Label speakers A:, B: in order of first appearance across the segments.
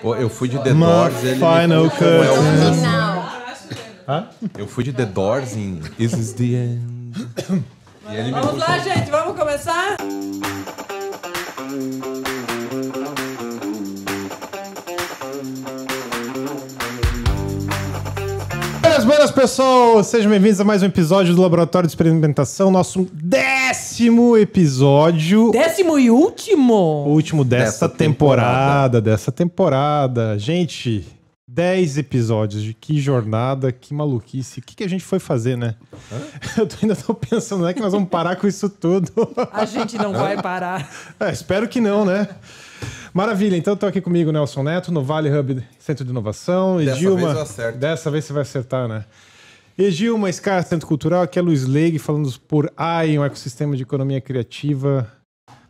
A: Pô, eu fui de The Doors, ele
B: Final
A: me falou como é o-
B: Hã?
A: Eu fui de The Doors em Is This The End. E ele me
C: Vamos lá,
A: puxou.
C: gente, vamos começar?
B: Buenas, pessoas! Sejam bem-vindos a mais um episódio do Laboratório de Experimentação, nosso 10º episódio.
C: 10º e último?
B: O último dessa
A: Dessa
B: temporada. Gente, 10 episódios. Que jornada, que maluquice. O que a gente foi fazer, né? Eu ainda tô pensando, não é que nós vamos parar com isso tudo?
C: A gente não vai parar.
B: Espero que não, né? Maravilha, então estou aqui comigo, Nelson Neto, no Vale Hub Centro de Inovação.
A: Dessa
B: Edilma,
A: vez eu acerto.
B: Dessa vez você vai acertar, né? Edilma, Scar, Centro Cultural, aqui é Luiz Legue, falando por AI, um ecossistema de economia criativa,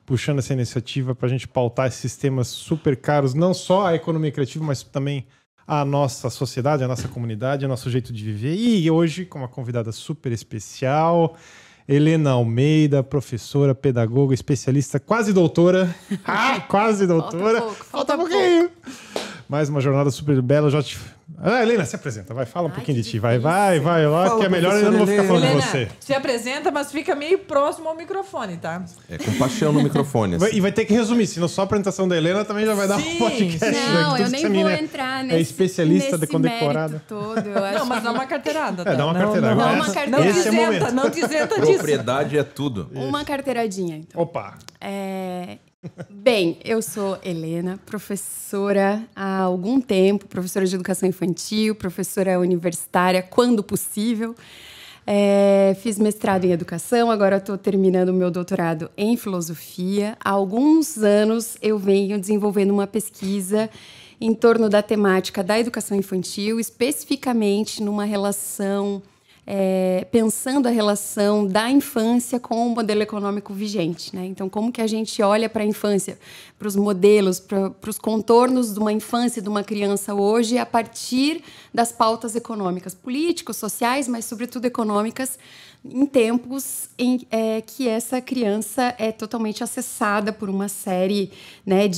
B: puxando essa iniciativa para a gente pautar esses sistemas super caros, não só a economia criativa, mas também a nossa sociedade, a nossa comunidade, o nosso jeito de viver. E hoje, com uma convidada super especial, Helena Almeida, professora, pedagoga, especialista, quase doutora. Quase doutora.
D: Falta pouco.
B: pouquinho. Mais uma jornada super bela. Helena, se apresenta, vai, fala um pouquinho de ti. Vai lá, que é melhor, eu não vou ficar falando de
C: Helena,
B: você.
C: se apresenta, mas fica meio próximo ao microfone, tá?
A: É com paixão no microfone. Assim.
B: E vai ter que resumir, senão só a apresentação da Helena também já vai dar
C: Sim,
B: um podcast.
D: Não,
B: né?
D: eu nem vou entrar nesse,
B: especialista
D: nesse
B: condecorada.
D: mérito todo. Eu acho
C: Não, mas
D: que
C: dá uma carteirada. Tá?
B: dá uma carteirada.
D: Dá
B: Essa-
D: uma carteirada.
C: Não
B: esse é o momento.
C: dizenta, não dizenta disso.
A: Propriedade é tudo.
D: uma carteiradinha, então.
B: Opa!
D: Bem, eu sou Helena, professora há algum tempo, professora de educação infantil, professora universitária, quando possível. Fiz mestrado em educação, agora estou terminando o meu doutorado em filosofia. Há alguns anos eu venho desenvolvendo uma pesquisa em torno da temática da educação infantil, especificamente numa relação, pensando a relação da infância com o modelo econômico vigente, né? Então, como que a gente olha para a infância, para os modelos, para os contornos de uma infância, de uma criança hoje, a partir das pautas econômicas, políticos, sociais, mas, sobretudo, econômicas, em tempos em que essa criança é totalmente acessada por uma série, né,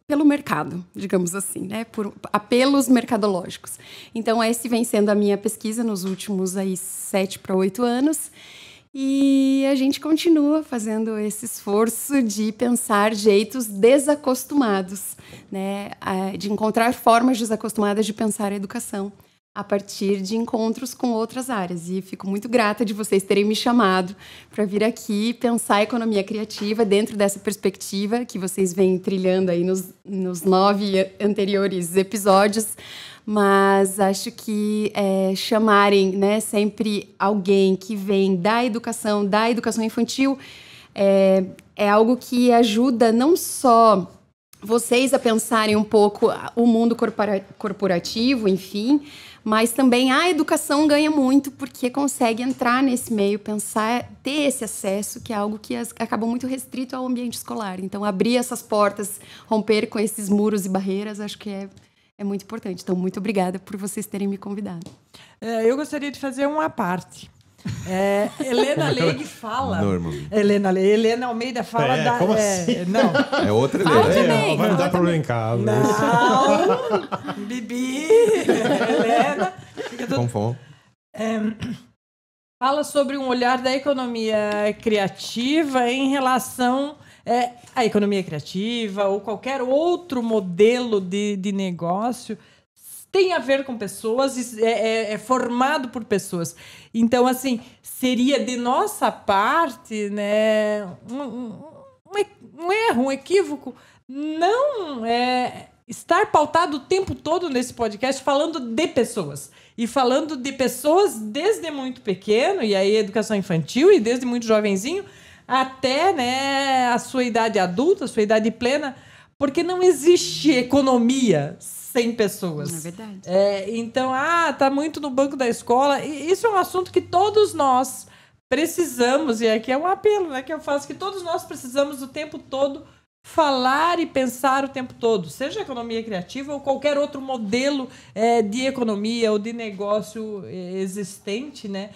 D: pelo mercado, digamos assim, né? Por apelos mercadológicos. Então, esse vem sendo a minha pesquisa nos últimos 7 para 8 anos. E a gente continua fazendo esse esforço de pensar jeitos desacostumados, né? De encontrar formas desacostumadas de pensar a educação a partir de encontros com outras áreas. E fico muito grata de vocês terem me chamado para vir aqui pensar a economia criativa dentro dessa perspectiva que vocês vêm trilhando aí nos 9 anteriores episódios. Mas acho que chamarem, né, sempre alguém que vem da educação infantil, é algo que ajuda não só vocês a pensarem um pouco o mundo corporativo, enfim, mas também a educação ganha muito porque consegue entrar nesse meio, pensar, ter esse acesso, que é algo que acaba muito restrito ao ambiente escolar. Então, abrir essas portas, romper com esses muros e barreiras, acho que é muito importante. Então, muito obrigada por vocês terem me convidado.
C: Eu gostaria de fazer uma parte. Helena Legue fala.
A: Normalmente.
C: Helena Almeida fala
B: como assim?
C: Não.
A: É outra
D: Fala
A: Helena.
D: também.
B: Vai me dar problema em casa.
C: Não. Bibi. Helena.
A: Com fome.
C: Fala sobre um olhar da economia criativa em relação à economia criativa ou qualquer outro modelo de negócio. Tem a ver com pessoas, é formado por pessoas. Então, assim, seria de nossa parte, né, um erro, um equívoco, não estar pautado o tempo todo nesse podcast falando de pessoas. E falando de pessoas desde muito pequeno, e aí educação infantil, e desde muito jovenzinho, até, né, a sua idade adulta, a sua idade plena, porque não existe economia sem pessoas.
D: É verdade.
C: Então, tá muito no banco da escola. E isso é um assunto que todos nós precisamos, e aqui é um apelo, né, que eu faço, que todos nós precisamos o tempo todo falar e pensar o tempo todo, seja economia criativa ou qualquer outro modelo de economia ou de negócio existente, né?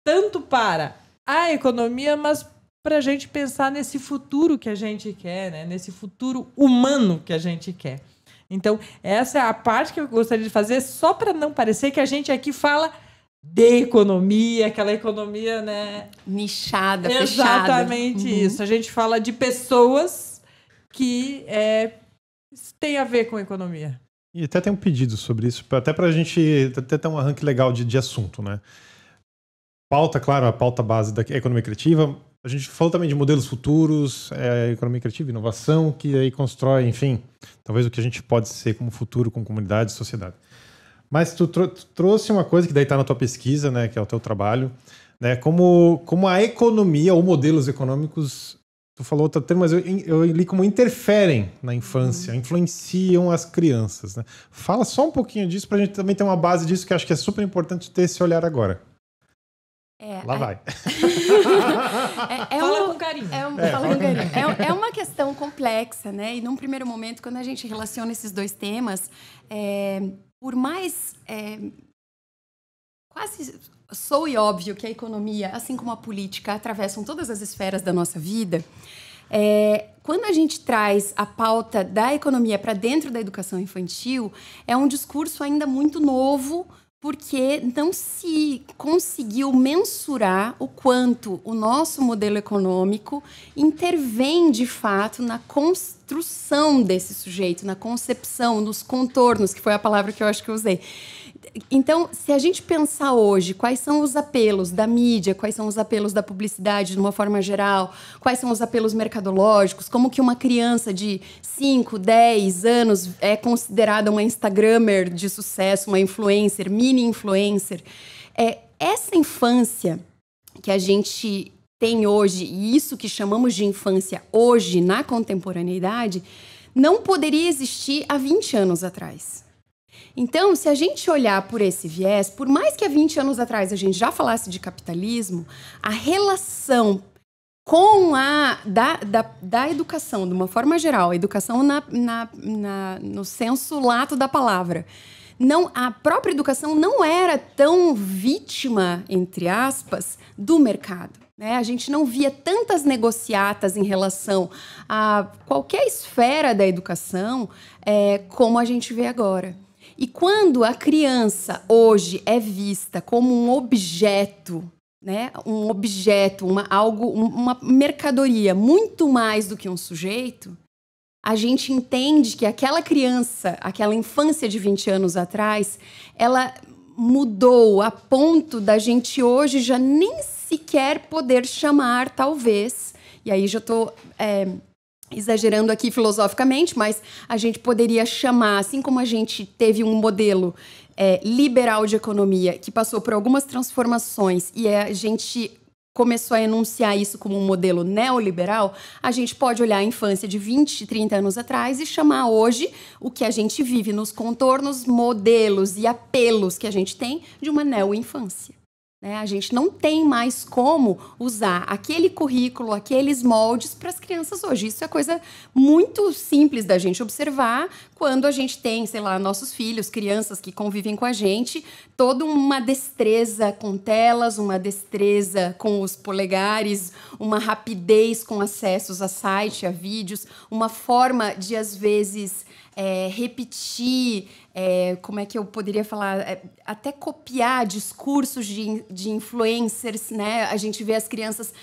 C: Tanto para a economia, mas para a gente pensar nesse futuro que a gente quer, né? Nesse futuro humano que a gente quer. Então, essa é a parte que eu gostaria de fazer, só para não parecer que a gente aqui fala de economia, aquela economia, né?
D: Nichada, fechada.
C: Exatamente isso. A gente fala de pessoas que têm a ver com economia.
B: E até tem um pedido sobre isso, até para a gente até ter um arranque legal de assunto, né? Pauta, claro, a pauta base da economia criativa. A gente falou também de modelos futuros, economia criativa, inovação, que aí constrói, enfim, talvez o que a gente pode ser como futuro, com comunidade e sociedade. Mas tu trouxe uma coisa que daí está na tua pesquisa, né, que é o teu trabalho, né, como a economia ou modelos econômicos, tu falou outro termo, mas eu li como interferem na infância, influenciam as crianças, né? Fala só um pouquinho disso para a gente também ter uma base disso, que acho que é super importante ter esse olhar agora. Lá vai.
C: Fala com carinho.
D: É uma questão complexa, né? E num primeiro momento, quando a gente relaciona esses dois temas, por mais quase soe óbvio que a economia, assim como a política, atravessam todas as esferas da nossa vida, quando a gente traz a pauta da economia para dentro da educação infantil, é um discurso ainda muito novo, porque não se conseguiu mensurar o quanto o nosso modelo econômico intervém, de fato, na construção desse sujeito, na concepção, nos contornos, que foi a palavra que eu acho que eu usei. Então, se a gente pensar hoje quais são os apelos da mídia, quais são os apelos da publicidade de uma forma geral, quais são os apelos mercadológicos, como que uma criança de 5, 10 anos é considerada uma Instagrammer de sucesso, uma influencer, mini influencer. Essa infância que a gente tem hoje, e isso que chamamos de infância hoje na contemporaneidade, não poderia existir há 20 anos atrás. Então, se a gente olhar por esse viés, por mais que há 20 anos atrás a gente já falasse de capitalismo, a relação com da educação, de uma forma geral, a educação no senso lato da palavra, a própria educação não era tão vítima, entre aspas, do mercado. Né? A gente não via tantas negociatas em relação a qualquer esfera da educação como a gente vê agora. E quando a criança hoje é vista como um objeto, né? Um objeto, uma mercadoria, muito mais do que um sujeito, a gente entende que aquela criança, aquela infância de 20 anos atrás, ela mudou a ponto da gente hoje já nem sequer poder chamar, talvez, e aí já estou exagerando aqui filosoficamente, mas a gente poderia chamar, assim como a gente teve um modelo liberal de economia que passou por algumas transformações e a gente começou a enunciar isso como um modelo neoliberal, a gente pode olhar a infância de 20, 30 anos atrás e chamar hoje o que a gente vive nos contornos, modelos e apelos que a gente tem de uma neoinfância. A gente não tem mais como usar aquele currículo, aqueles moldes para as crianças hoje. Isso é coisa muito simples da gente observar quando a gente tem, sei lá, nossos filhos, crianças que convivem com a gente, toda uma destreza com telas, uma destreza com os polegares, uma rapidez com acessos a site, a vídeos, uma forma de, às vezes, repetir, como é que eu poderia falar, até copiar discursos de influencers, né? A gente vê as crianças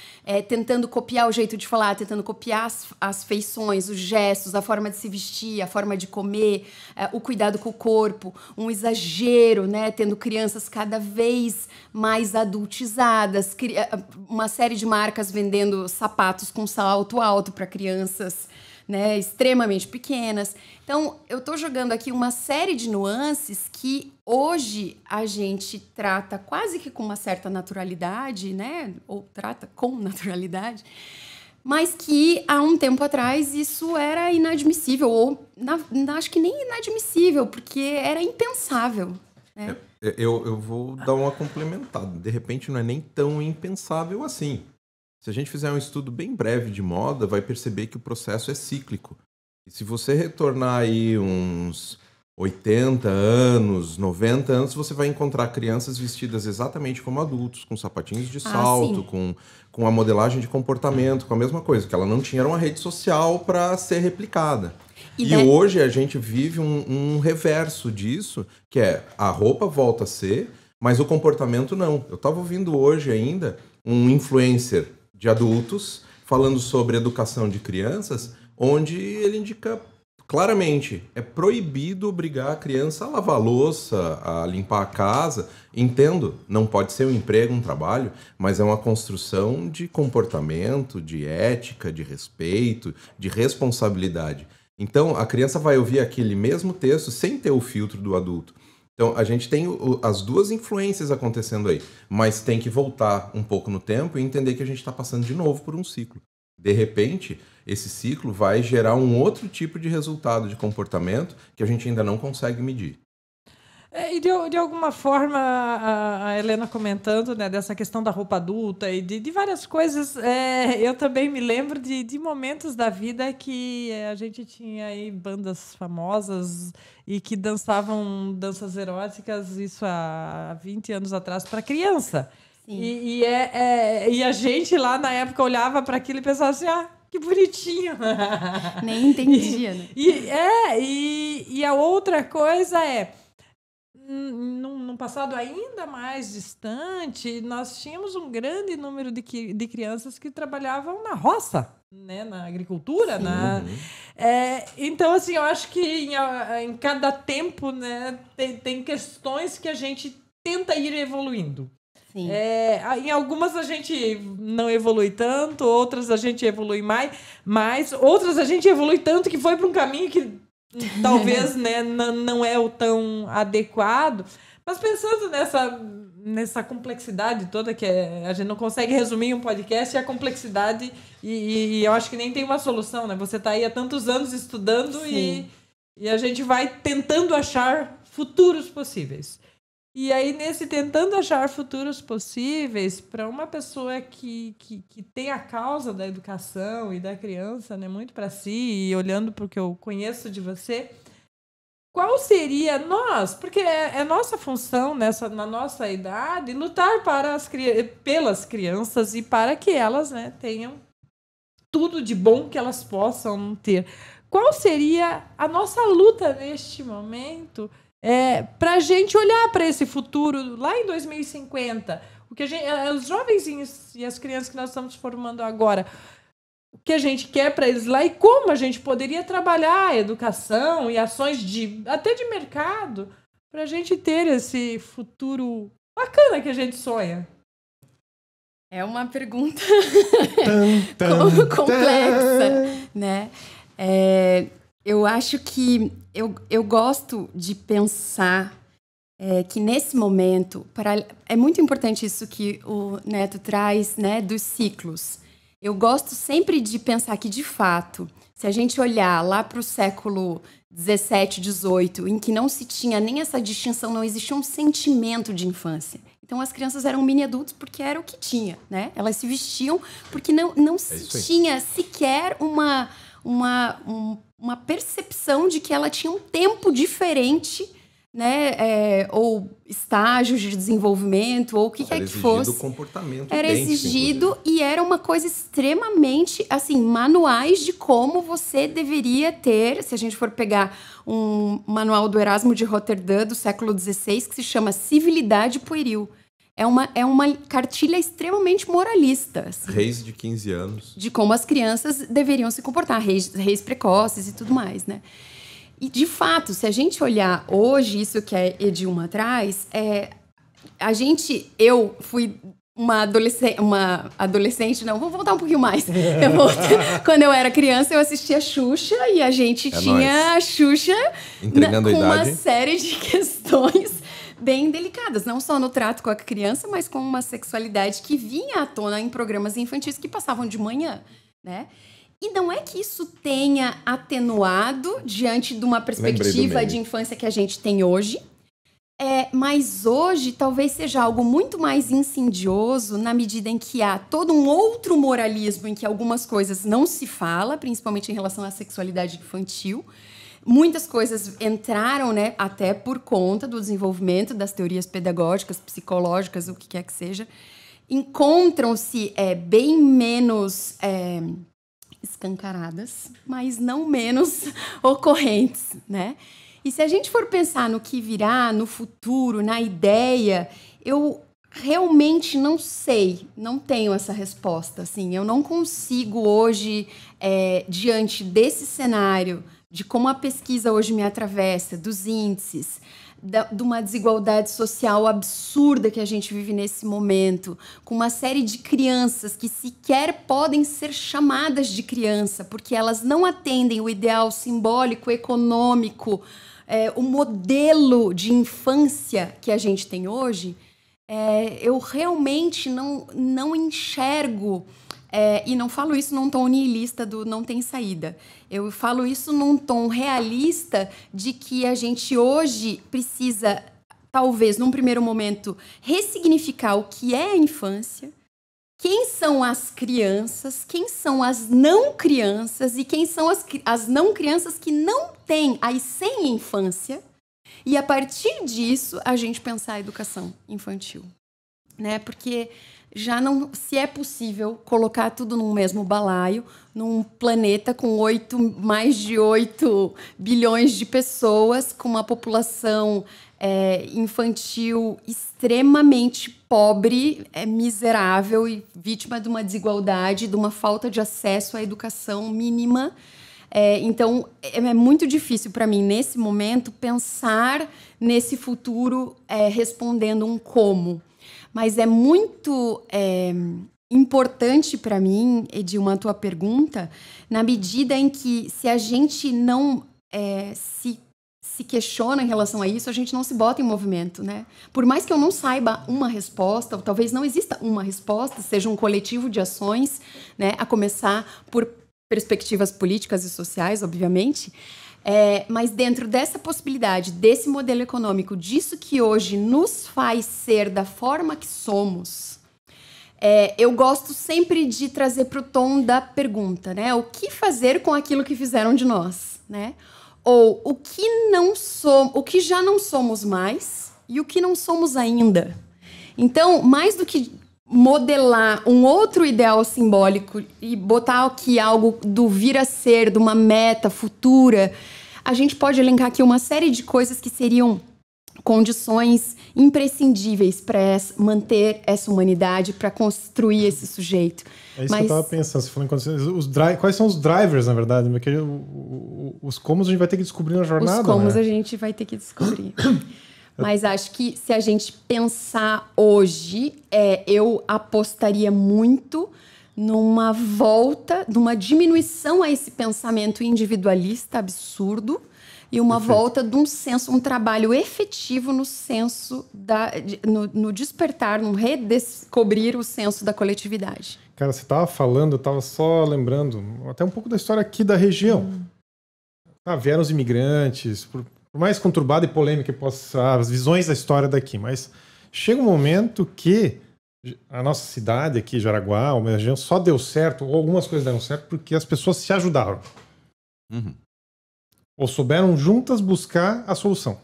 D: tentando copiar o jeito de falar, tentando copiar as feições, os gestos, a forma de se vestir, a forma de comer, o cuidado com o corpo, um exagero, né? Tendo crianças cada vez mais adultizadas, uma série de marcas vendendo sapatos com salto alto para crianças, né, extremamente pequenas. Então, eu estou jogando aqui uma série de nuances que hoje a gente trata quase que com uma certa naturalidade, né, ou trata com naturalidade, mas que há um tempo atrás isso era inadmissível, ou acho que nem inadmissível, porque era impensável. Né?
A: Eu vou dar uma complementada. De repente não é nem tão impensável assim. Se a gente fizer um estudo bem breve de moda, vai perceber que o processo é cíclico. E se você retornar aí uns 80 anos, 90 anos, você vai encontrar crianças vestidas exatamente como adultos, com sapatinhos de salto, com a modelagem de comportamento, com a mesma coisa, que ela não tinha uma rede social para ser replicada. E hoje a gente vive um reverso disso, que é a roupa volta a ser, mas o comportamento não. Eu estava ouvindo hoje ainda um influencer de adultos falando sobre educação de crianças, onde ele indica claramente, é proibido obrigar a criança a lavar a louça, a limpar a casa. Entendo, não pode ser um emprego, um trabalho, mas é uma construção de comportamento, de ética, de respeito, de responsabilidade. Então, a criança vai ouvir aquele mesmo texto sem ter o filtro do adulto. Então, a gente tem as duas influências acontecendo aí, mas tem que voltar um pouco no tempo e entender que a gente está passando de novo por um ciclo. De repente, esse ciclo vai gerar um outro tipo de resultado de comportamento que a gente ainda não consegue medir.
C: E de alguma forma, a Helena comentando, né, dessa questão da roupa adulta e de várias coisas, eu também me lembro de momentos da vida que a gente tinha aí bandas famosas e que dançavam danças eróticas, isso há 20 anos atrás, para criança. E a gente lá na época olhava para aquilo e pensava assim, que bonitinho.
D: Nem entendia, né?
C: E a outra coisa num passado ainda mais distante, nós tínhamos um grande número de crianças que trabalhavam na roça, né, na agricultura. Então, assim, eu acho que em cada tempo, né, tem questões que a gente tenta ir evoluindo.
D: Sim.
C: Em algumas a gente não evolui tanto, outras a gente evolui mais, outras a gente evolui tanto que foi para um caminho que talvez, né, não é o tão adequado. Mas pensando nessa complexidade toda, que a gente não consegue resumir em um podcast, a complexidade, e eu acho que nem tem uma solução, né? Você está aí há tantos anos estudando e a gente vai tentando achar futuros possíveis. E aí, nesse tentando achar futuros possíveis, para uma pessoa que tem a causa da educação e da criança, né, muito para si, e olhando para o que eu conheço de você, qual seria porque é nossa função na nossa idade lutar pelas crianças e para que elas, né, tenham tudo de bom que elas possam ter. Qual seria a nossa luta neste momento para a gente olhar para esse futuro lá em 2050? O que os jovens e as crianças que nós estamos formando agora, o que a gente quer para eles lá e como a gente poderia trabalhar a educação e ações até de mercado para a gente ter esse futuro bacana que a gente sonha.
D: É uma pergunta complexa, né? Eu acho que eu gosto de pensar que nesse momento é muito importante isso que o Neto traz, né, dos ciclos. Eu gosto sempre de pensar que, de fato, se a gente olhar lá para o século 17, 18, em que não se tinha nem essa distinção, não existia um sentimento de infância. Então, as crianças eram mini-adultos porque era o que tinha, né? Elas se vestiam porque não se tinha sequer uma percepção de que ela tinha um tempo diferente, né? Ou estágios de desenvolvimento, ou o que quer que fosse.
A: Comportamento
D: era exigido, e era uma coisa extremamente, assim, manuais de como você deveria ter. Se a gente for pegar um manual do Erasmo de Roterdã, do século XVI, que se chama Civilidade Pueril. É uma cartilha extremamente moralista. Assim,
A: reis de 15 anos.
D: De como as crianças deveriam se comportar, reis precoces e tudo mais, né? E, de fato, se a gente olhar hoje, isso que a Edilma traz, eu fui uma adolescente, não, vou voltar um pouquinho mais. Quando eu era criança, eu assistia Xuxa e a gente tinha a Xuxa com uma série de questões bem delicadas, não só no trato com a criança, mas com uma sexualidade que vinha à tona em programas infantis que passavam de manhã, né? E não é que isso tenha atenuado diante de uma perspectiva de infância que a gente tem hoje, mas hoje talvez seja algo muito mais insidioso na medida em que há todo um outro moralismo em que algumas coisas não se fala, principalmente em relação à sexualidade infantil, Muitas coisas entraram, né, até por conta do desenvolvimento das teorias pedagógicas, psicológicas, o que quer que seja. Encontram-se bem menos escancaradas, mas não menos ocorrentes, né? E se a gente for pensar no que virá, no futuro, na ideia, eu realmente não sei, não tenho essa resposta. Assim, eu não consigo hoje, diante desse cenário, de como a pesquisa hoje me atravessa, dos índices, de uma desigualdade social absurda que a gente vive nesse momento, com uma série de crianças que sequer podem ser chamadas de criança, porque elas não atendem o ideal simbólico, econômico, o modelo de infância que a gente tem hoje, eu realmente não enxergo. E não falo isso num tom niilista do não tem saída. Eu falo isso num tom realista de que a gente hoje precisa, talvez, num primeiro momento, ressignificar o que é a infância, quem são as crianças, quem são as não crianças e quem são as não crianças que não têm as sem infância. E, a partir disso, a gente pensar a educação infantil, né? Porque já não se é possível colocar tudo num mesmo balaio, num planeta com mais de 8 bilhões de pessoas, com uma população infantil extremamente pobre, miserável e vítima de uma desigualdade, de uma falta de acesso à educação mínima. Então, é muito difícil para mim, nesse momento, pensar nesse futuro respondendo um como. Mas é muito importante para mim, Edilma, a tua pergunta, na medida em que, se a gente não se questiona em relação a isso, a gente não se bota em movimento, né? Por mais que eu não saiba uma resposta, ou talvez não exista uma resposta, seja um coletivo de ações, né? A começar por perspectivas políticas e sociais, obviamente, mas dentro dessa possibilidade, desse modelo econômico, disso que hoje nos faz ser da forma que somos, eu gosto sempre de trazer para o tom da pergunta, né? O que fazer com aquilo que fizeram de nós, né? Ou o que já não somos mais e o que não somos ainda. Então, mais do que modelar um outro ideal simbólico e botar aqui algo do vir a ser, de uma meta futura, a gente pode elencar aqui uma série de coisas que seriam condições imprescindíveis para manter essa humanidade, para construir esse sujeito.
B: É isso que eu estava pensando, você falou quais são os drivers, na verdade? Porque os comos a gente vai ter que descobrir na jornada.
D: Os comos, né? A gente vai ter que descobrir. Mas acho que, se a gente pensar hoje, eu apostaria muito numa volta, numa diminuição a esse pensamento individualista absurdo e uma volta de um senso, um trabalho efetivo no senso no despertar, no redescobrir o senso da coletividade.
B: Cara, você estava falando, eu estava só lembrando até um pouco da história aqui da região. Vieram os imigrantes, por mais conturbada e polêmica que possa as visões da história daqui, mas chega um momento que a nossa cidade aqui, Jaraguá, a região, só deu certo, ou algumas coisas deram certo, porque as pessoas se ajudaram.
A: Uhum.
B: Ou souberam juntas buscar a solução.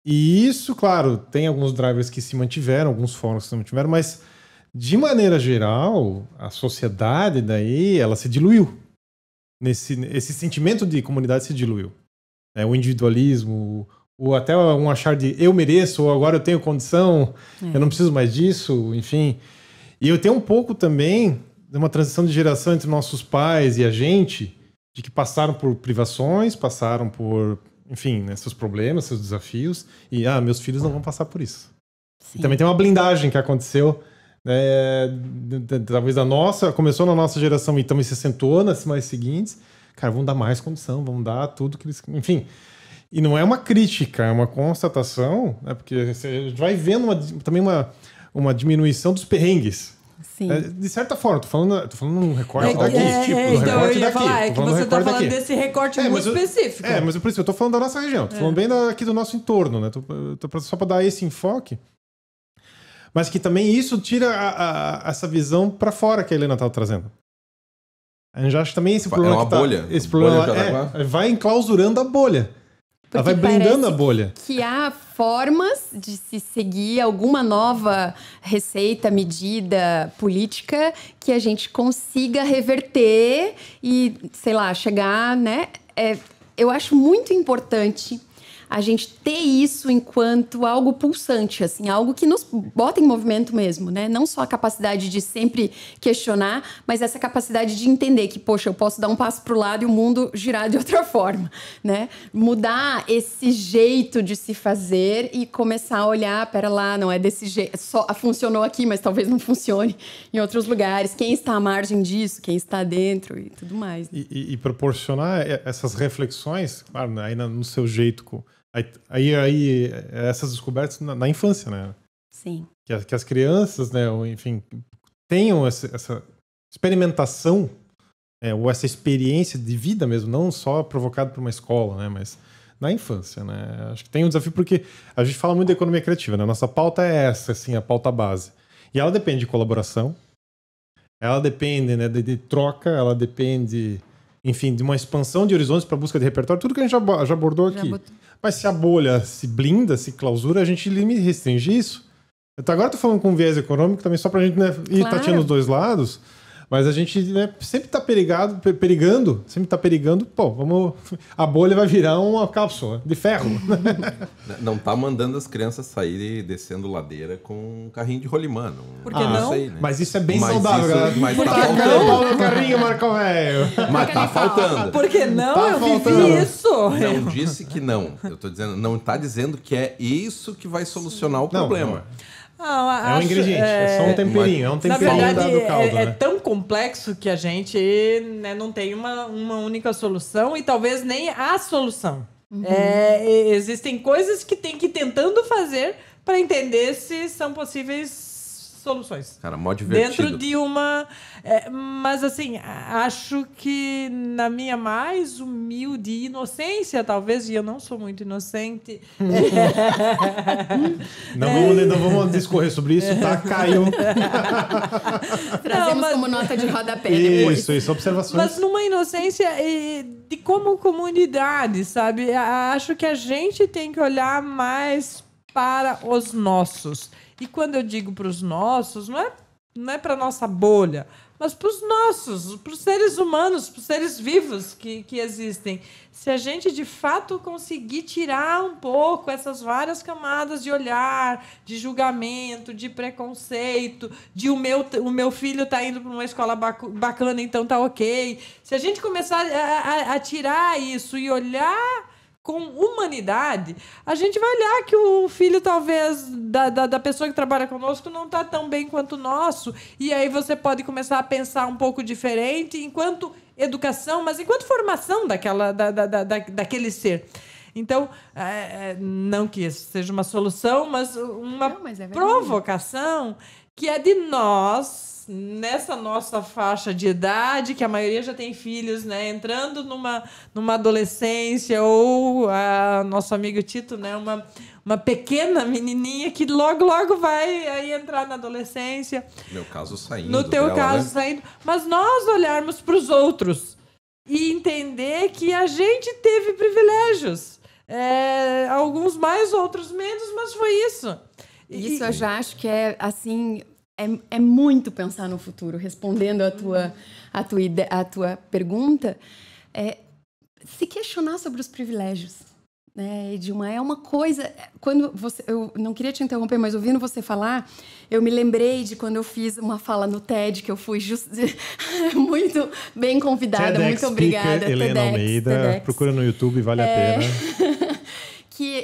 B: E isso, claro, tem alguns drivers que se mantiveram, alguns fóruns que se mantiveram, mas, de maneira geral, a sociedade daí, ela se diluiu. Esse sentimento de comunidade se diluiu. O individualismo, ou até um achar de eu mereço, ou agora eu tenho condição, eu não preciso mais disso, enfim. E eu tenho um pouco também de uma transição de geração entre nossos pais e a gente, de que passaram por privações, passaram por, enfim, né, seus problemas, seus desafios, e meus filhos não vão passar por isso. E também tem uma blindagem que aconteceu, talvez começou na nossa geração e também se acentuou nas mais seguintes. Cara, vamos dar mais condição, vamos dar tudo que eles... Enfim, e não é uma crítica, é uma constatação, né? Porque a gente vai vendo também uma diminuição dos perrengues.
D: Sim.
B: De certa forma, tô falando num recorte daqui.
C: Então eu ia falar, que você tá falando desse recorte muito específico.
B: Mas por isso eu tô falando da nossa região, tô falando bem aqui do nosso entorno, né? Só para dar esse enfoque. Mas que também isso tira essa visão para fora que a Helena estava trazendo. A gente acha também esse problema.
A: É uma bolha.
B: Esse problema vai enclausurando a bolha. Ela vai blindando a bolha.
D: Que há formas de se seguir alguma nova receita, medida, política que a gente consiga reverter e, sei lá, chegar, né? Eu acho muito importante a gente ter isso enquanto algo pulsante, assim, algo que nos bota em movimento mesmo, né? Não só a capacidade de sempre questionar, mas essa capacidade de entender que, poxa, eu posso dar um passo para o lado e o mundo girar de outra forma, né? Mudar esse jeito de se fazer e começar a olhar, pera lá, não é desse jeito, só funcionou aqui, mas talvez não funcione em outros lugares. Quem está à margem disso, quem está dentro e tudo mais. Né?
B: E proporcionar essas reflexões, claro, aí no seu jeito... Aí essas descobertas na infância, né?
D: Sim.
B: Que as crianças, né, ou, enfim, tenham essa experimentação, ou essa experiência de vida mesmo, não só provocada por uma escola, né, mas na infância, né? Acho que tem um desafio porque a gente fala muito da economia criativa, né? Nossa pauta é essa, assim, a pauta base. E ela depende de colaboração, ela depende, né, de troca, ela depende, enfim, de uma expansão de horizontes para busca de repertório, tudo que a gente já abordou aqui. Mas se a bolha se blinda, se clausura, a gente restringe isso. Agora eu tô falando com viés econômico também, só pra gente, né, ir tateando os dois lados. Mas a gente, né, sempre tá perigando, pô, a bolha vai virar uma cápsula de ferro.
A: Não tá mandando as crianças saírem descendo ladeira com um carrinho de rolimã.
C: Por que não?
A: Sei, né?
B: Mas isso é bem saudável, galera.
A: Mas tá faltando.
B: O carrinho, Marco Velho.
A: Mas tá faltando.
C: Por que não?
B: Tá
C: eu
B: faltando.
C: vivi isso.
A: Não disse que não. Eu tô dizendo, não tá dizendo que é isso que vai solucionar o problema.
B: É um ingrediente, é só um temperinho, é um temperinho.
C: Na verdade,
B: do caldo,
C: é
B: né?
C: tão complexo que a gente, né, não tem uma única solução e talvez nem a solução. Existem coisas que tem que ir tentando fazer para entender se são possíveis soluções.
A: Cara, mó divertido.
C: Dentro de uma... mas assim, acho que na minha mais humilde inocência, talvez, e eu não sou muito inocente...
B: Não vamos discorrer sobre isso, tá? Caiu.
D: Trazemos como nota de rodapé depois.
B: Isso, observações.
C: Mas numa inocência de como comunidade, sabe? Acho que a gente tem que olhar mais para os nossos. E quando eu digo para os nossos, não é para nossa bolha, mas para os nossos, para os seres humanos, para os seres vivos que existem. Se a gente, de fato, conseguir tirar um pouco essas várias camadas de olhar, de julgamento, de preconceito, de o meu filho está indo para uma escola bacana, então tá ok. Se a gente começar a tirar isso e olhar com humanidade, a gente vai olhar que o filho, talvez, da pessoa que trabalha conosco não está tão bem quanto o nosso. E aí você pode começar a pensar um pouco diferente enquanto educação, mas enquanto formação daquele ser. Então, não que isso seja uma solução, mas uma provocação que é de nós, nessa nossa faixa de idade, que a maioria já tem filhos, né, entrando numa adolescência, ou nosso amigo Tito, né, uma pequena menininha que logo vai aí entrar na adolescência.
A: No meu caso, saindo.
C: No teu
A: dela,
C: caso,
A: né?
C: saindo. Mas nós olharmos para os outros e entender que a gente teve privilégios. Alguns mais, outros menos, mas foi isso.
D: Isso eu já acho que é, assim, é muito pensar no futuro. Respondendo a tua pergunta, se questionar sobre os privilégios. Né, Edilma, é uma coisa... Eu não queria te interromper, mas ouvindo você falar, eu me lembrei de quando eu fiz uma fala no TED, que eu fui muito bem convidada.
B: TEDx
D: muito obrigada.
B: Speaker, Helena Almeida. Procura no YouTube, vale a pena.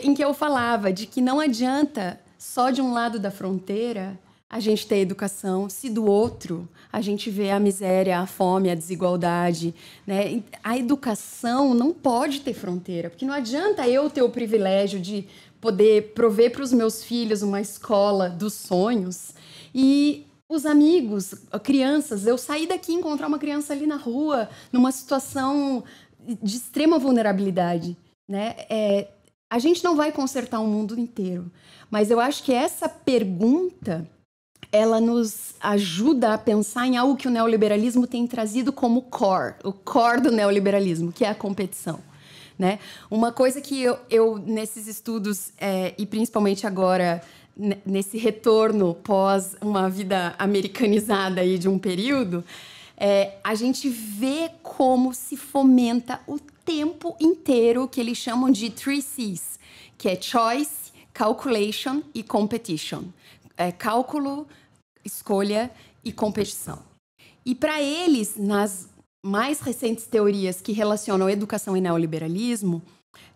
D: Em que eu falava de que não adianta só de um lado da fronteira a gente ter educação, se do outro a gente vê a miséria, a fome, a desigualdade. Né? A educação não pode ter fronteira, porque não adianta eu ter o privilégio de poder prover para os meus filhos uma escola dos sonhos e os amigos, crianças, eu sair daqui e encontrar uma criança ali na rua, numa situação de extrema vulnerabilidade. Né? A gente não vai consertar o mundo inteiro, mas eu acho que essa pergunta ela nos ajuda a pensar em algo que o neoliberalismo tem trazido como o core do neoliberalismo, que é a competição. Né? Uma coisa que eu nesses estudos, e principalmente agora, nesse retorno pós uma vida americanizada aí de um período, a gente vê como se fomenta o tempo inteiro o que eles chamam de 3 Cs, que é choice, calculation e competition. Cálculo, escolha e competição. E para eles, nas mais recentes teorias que relacionam educação e neoliberalismo,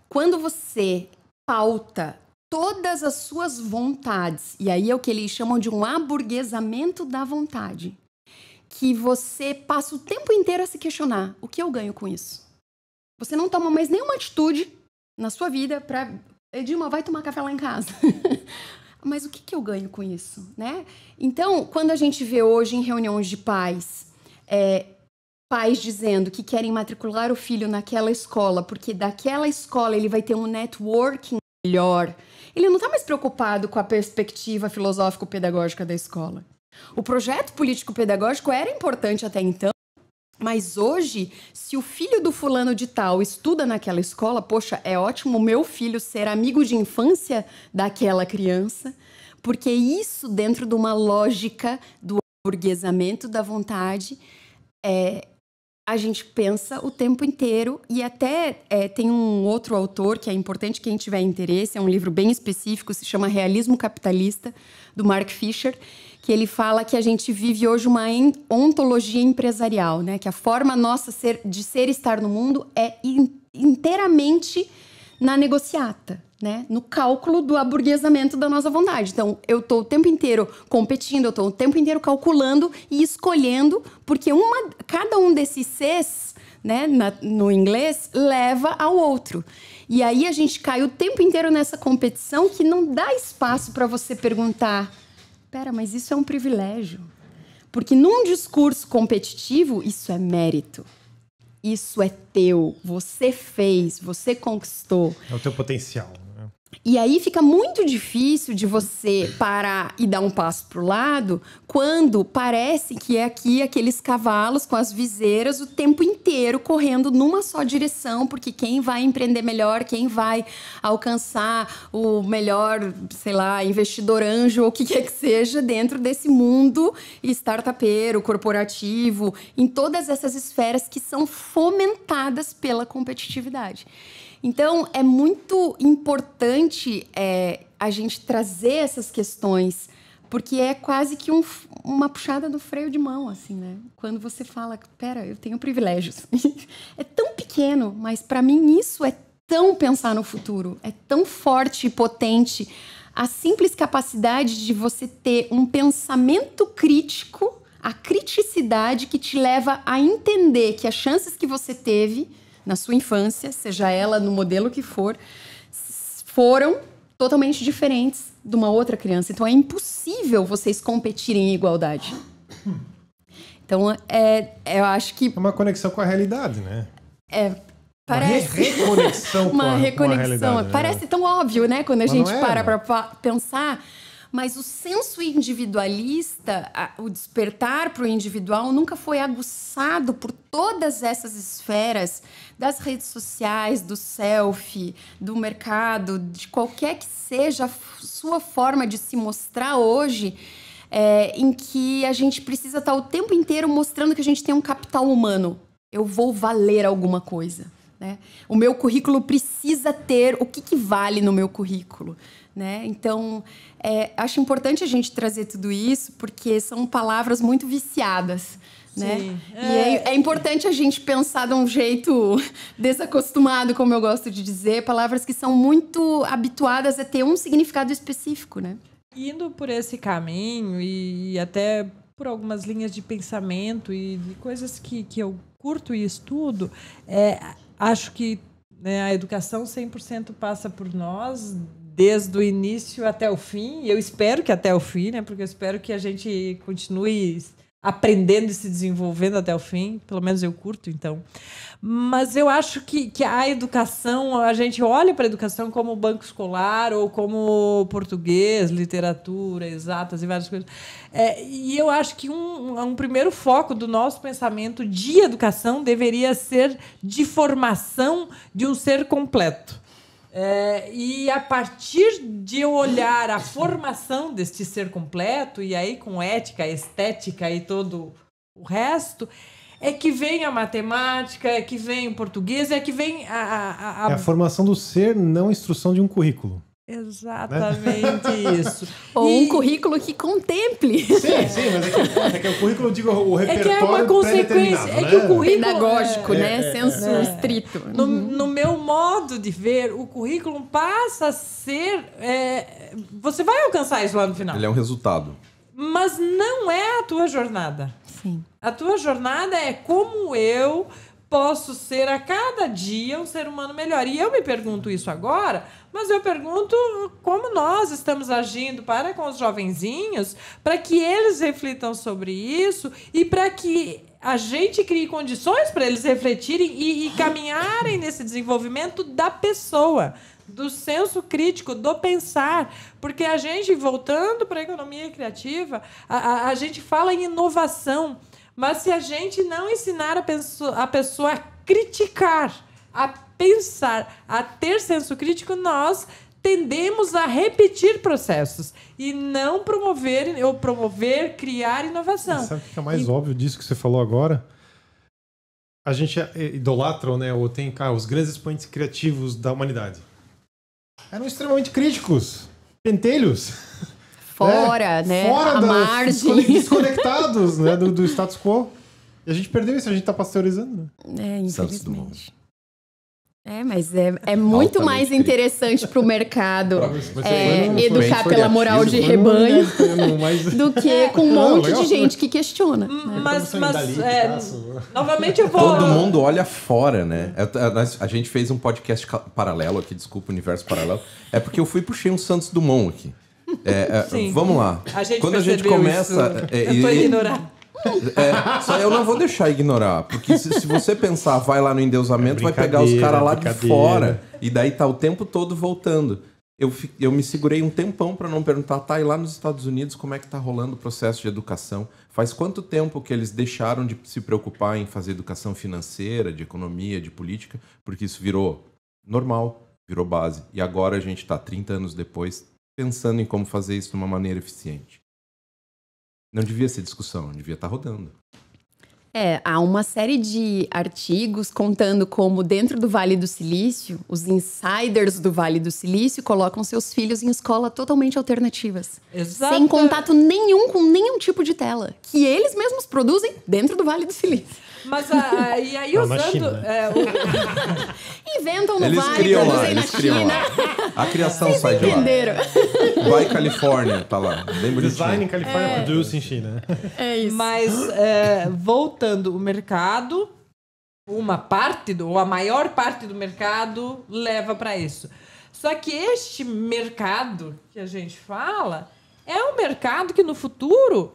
D: quando você pauta todas as suas vontades, e aí é o que eles chamam de um aburguesamento da vontade, que você passa o tempo inteiro a se questionar, o que eu ganho com isso? Você não toma mais nenhuma atitude na sua vida para... Edilma, vai tomar café lá em casa. Mas o que eu ganho com isso, né? Então, quando a gente vê hoje em reuniões de pais, pais dizendo que querem matricular o filho naquela escola, porque daquela escola ele vai ter um networking melhor, ele não está mais preocupado com a perspectiva filosófico-pedagógica da escola. O projeto político-pedagógico era importante até então, mas hoje, se o filho do fulano de tal estuda naquela escola, poxa, é ótimo o meu filho ser amigo de infância daquela criança, porque isso, dentro de uma lógica do aburguesamento da vontade, a gente pensa o tempo inteiro. E até tem um outro autor que é importante, quem tiver interesse, é um livro bem específico, se chama Realismo Capitalista, do Mark Fisher, que ele fala que a gente vive hoje uma ontologia empresarial, né? Que a forma nossa de ser e estar no mundo é inteiramente na negociata, né? No cálculo do aburguesamento da nossa vontade. Então, eu estou o tempo inteiro competindo, eu estou o tempo inteiro calculando e escolhendo, porque cada um desses Cs, né, no inglês, leva ao outro. E aí a gente cai o tempo inteiro nessa competição que não dá espaço para você perguntar: pera, mas isso é um privilégio. Porque num discurso competitivo, isso é mérito. Isso é teu. Você fez, você conquistou.
B: É o teu potencial.
D: E aí fica muito difícil de você parar e dar um passo para o lado quando parece que é aqui aqueles cavalos com as viseiras o tempo inteiro correndo numa só direção, porque quem vai empreender melhor, quem vai alcançar o melhor, sei lá, investidor anjo ou o que quer que seja dentro desse mundo startupeiro, corporativo, em todas essas esferas que são fomentadas pela competitividade. Então, é muito importante a gente trazer essas questões, porque é quase que uma puxada do freio de mão, assim, né? Quando você fala, pera, eu tenho privilégios. É tão pequeno, mas para mim isso é tão pensar no futuro, é tão forte e potente. A simples capacidade de você ter um pensamento crítico, a criticidade que te leva a entender que as chances que você teve na sua infância, seja ela no modelo que for, foram totalmente diferentes de uma outra criança. Então, é impossível vocês competirem em igualdade. Então, eu acho que...
B: É uma conexão com a realidade, né?
D: Parece...
B: Uma reconexão com a realidade. Né?
D: Parece tão óbvio, né? Quando a gente para pensar... Mas o senso individualista, o despertar para o individual nunca foi aguçado por todas essas esferas das redes sociais, do selfie, do mercado, de qualquer que seja a sua forma de se mostrar hoje, em que a gente precisa estar o tempo inteiro mostrando que a gente tem um capital humano. Eu vou valer alguma coisa, né? O meu currículo precisa ter o que vale no meu currículo, né? Então, acho importante a gente trazer tudo isso, porque são palavras muito viciadas, né? E é importante a gente pensar de um jeito desacostumado, como eu gosto de dizer, palavras que são muito habituadas a ter um significado específico, né?
C: Indo por esse caminho e até por algumas linhas de pensamento e de coisas que eu curto e estudo, acho que, né, a educação 100% passa por nós, desde o início até o fim. Eu espero que até o fim, né? Porque eu espero que a gente continue aprendendo e se desenvolvendo até o fim. Pelo menos eu curto, então. Mas eu acho que a educação, a gente olha para a educação como banco escolar ou como português, literatura, exatas e várias coisas. E eu acho que um primeiro foco do nosso pensamento de educação deveria ser de formação de um ser completo. E a partir de eu olhar a formação deste ser completo, e aí com ética, estética e todo o resto, é que vem a matemática, é que vem o português, é que vem
B: É a formação do ser, não a instrução de um currículo.
C: Exatamente isso.
D: Ou um currículo que contemple.
B: Sim, mas é que o currículo, eu digo, o repertório
C: é uma consequência.
B: né?
C: Que o currículo
D: pedagógico, né? Senso estrito.
C: No meu modo de ver, o currículo passa a ser... você vai alcançar isso lá no final.
A: Ele é um resultado.
C: Mas não é a tua jornada.
D: Sim.
C: A tua jornada é como eu posso ser a cada dia um ser humano melhor. E eu me pergunto isso agora, mas eu pergunto como nós estamos agindo para com os jovenzinhos, para que eles reflitam sobre isso e para que a gente crie condições para eles refletirem e caminharem nesse desenvolvimento da pessoa, do senso crítico, do pensar. Porque a gente, voltando para a economia criativa, a gente fala em inovação, mas se a gente não ensinar a pessoa a criticar, a pensar, a ter senso crítico, nós tendemos a repetir processos e não promover, criar inovação.
B: Sabe o que é mais óbvio disso que você falou agora? A gente idolatra, né, ou tem os grandes expoentes criativos da humanidade. Eram extremamente críticos, pentelhos.
D: Fora, né?
B: Fora
D: a margem.
B: Desconectados, né, do status quo. E a gente perdeu isso, a gente está pasteurizando.
D: Né? Infelizmente. Mas é muito mais
A: crítico.
D: Interessante para o mercado educar pela moral de rebanho do que com um monte de gente que questiona.
C: Mas novamente eu vou...
A: Todo mundo olha fora, né? A gente fez um podcast paralelo aqui, desculpa, universo paralelo. É porque eu puxei um Santos Dumont aqui. Vamos lá. Quando a gente começa...
C: eu tô ignorando.
A: Só eu não vou deixar ignorar, porque se você pensar, vai lá no endeusamento, vai pegar os caras lá de fora, e daí tá o tempo todo voltando. Eu me segurei um tempão para não perguntar, e lá nos Estados Unidos, como é que tá rolando o processo de educação? Faz quanto tempo que eles deixaram de se preocupar em fazer educação financeira, de economia, de política, porque isso virou normal, virou base. E agora a gente está 30 anos depois pensando em como fazer isso de uma maneira eficiente. Não devia ser discussão, devia estar rodando.
D: Há uma série de artigos contando como dentro do Vale do Silício, os insiders do Vale do Silício colocam seus filhos em escolas totalmente alternativas.
C: Exato.
D: Sem contato nenhum com nenhum tipo de tela. Que eles mesmos produzem dentro do Vale do Silício.
C: Mas e aí usando...
B: China, né?
D: Inventam no
A: Eles
D: Vale,
A: criam lá,
D: produzem na
A: eles criam
D: China.
A: lá. A criação
D: Vocês
A: sai de lá.
D: entenderam?
A: Vai Califórnia, tá lá. Bem bonitinho.
B: Design em Califórnia, produce em China.
D: É isso.
C: Mas, voltando, o mercado, ou a maior parte do mercado leva para isso. Só que este mercado que a gente fala é um mercado que no futuro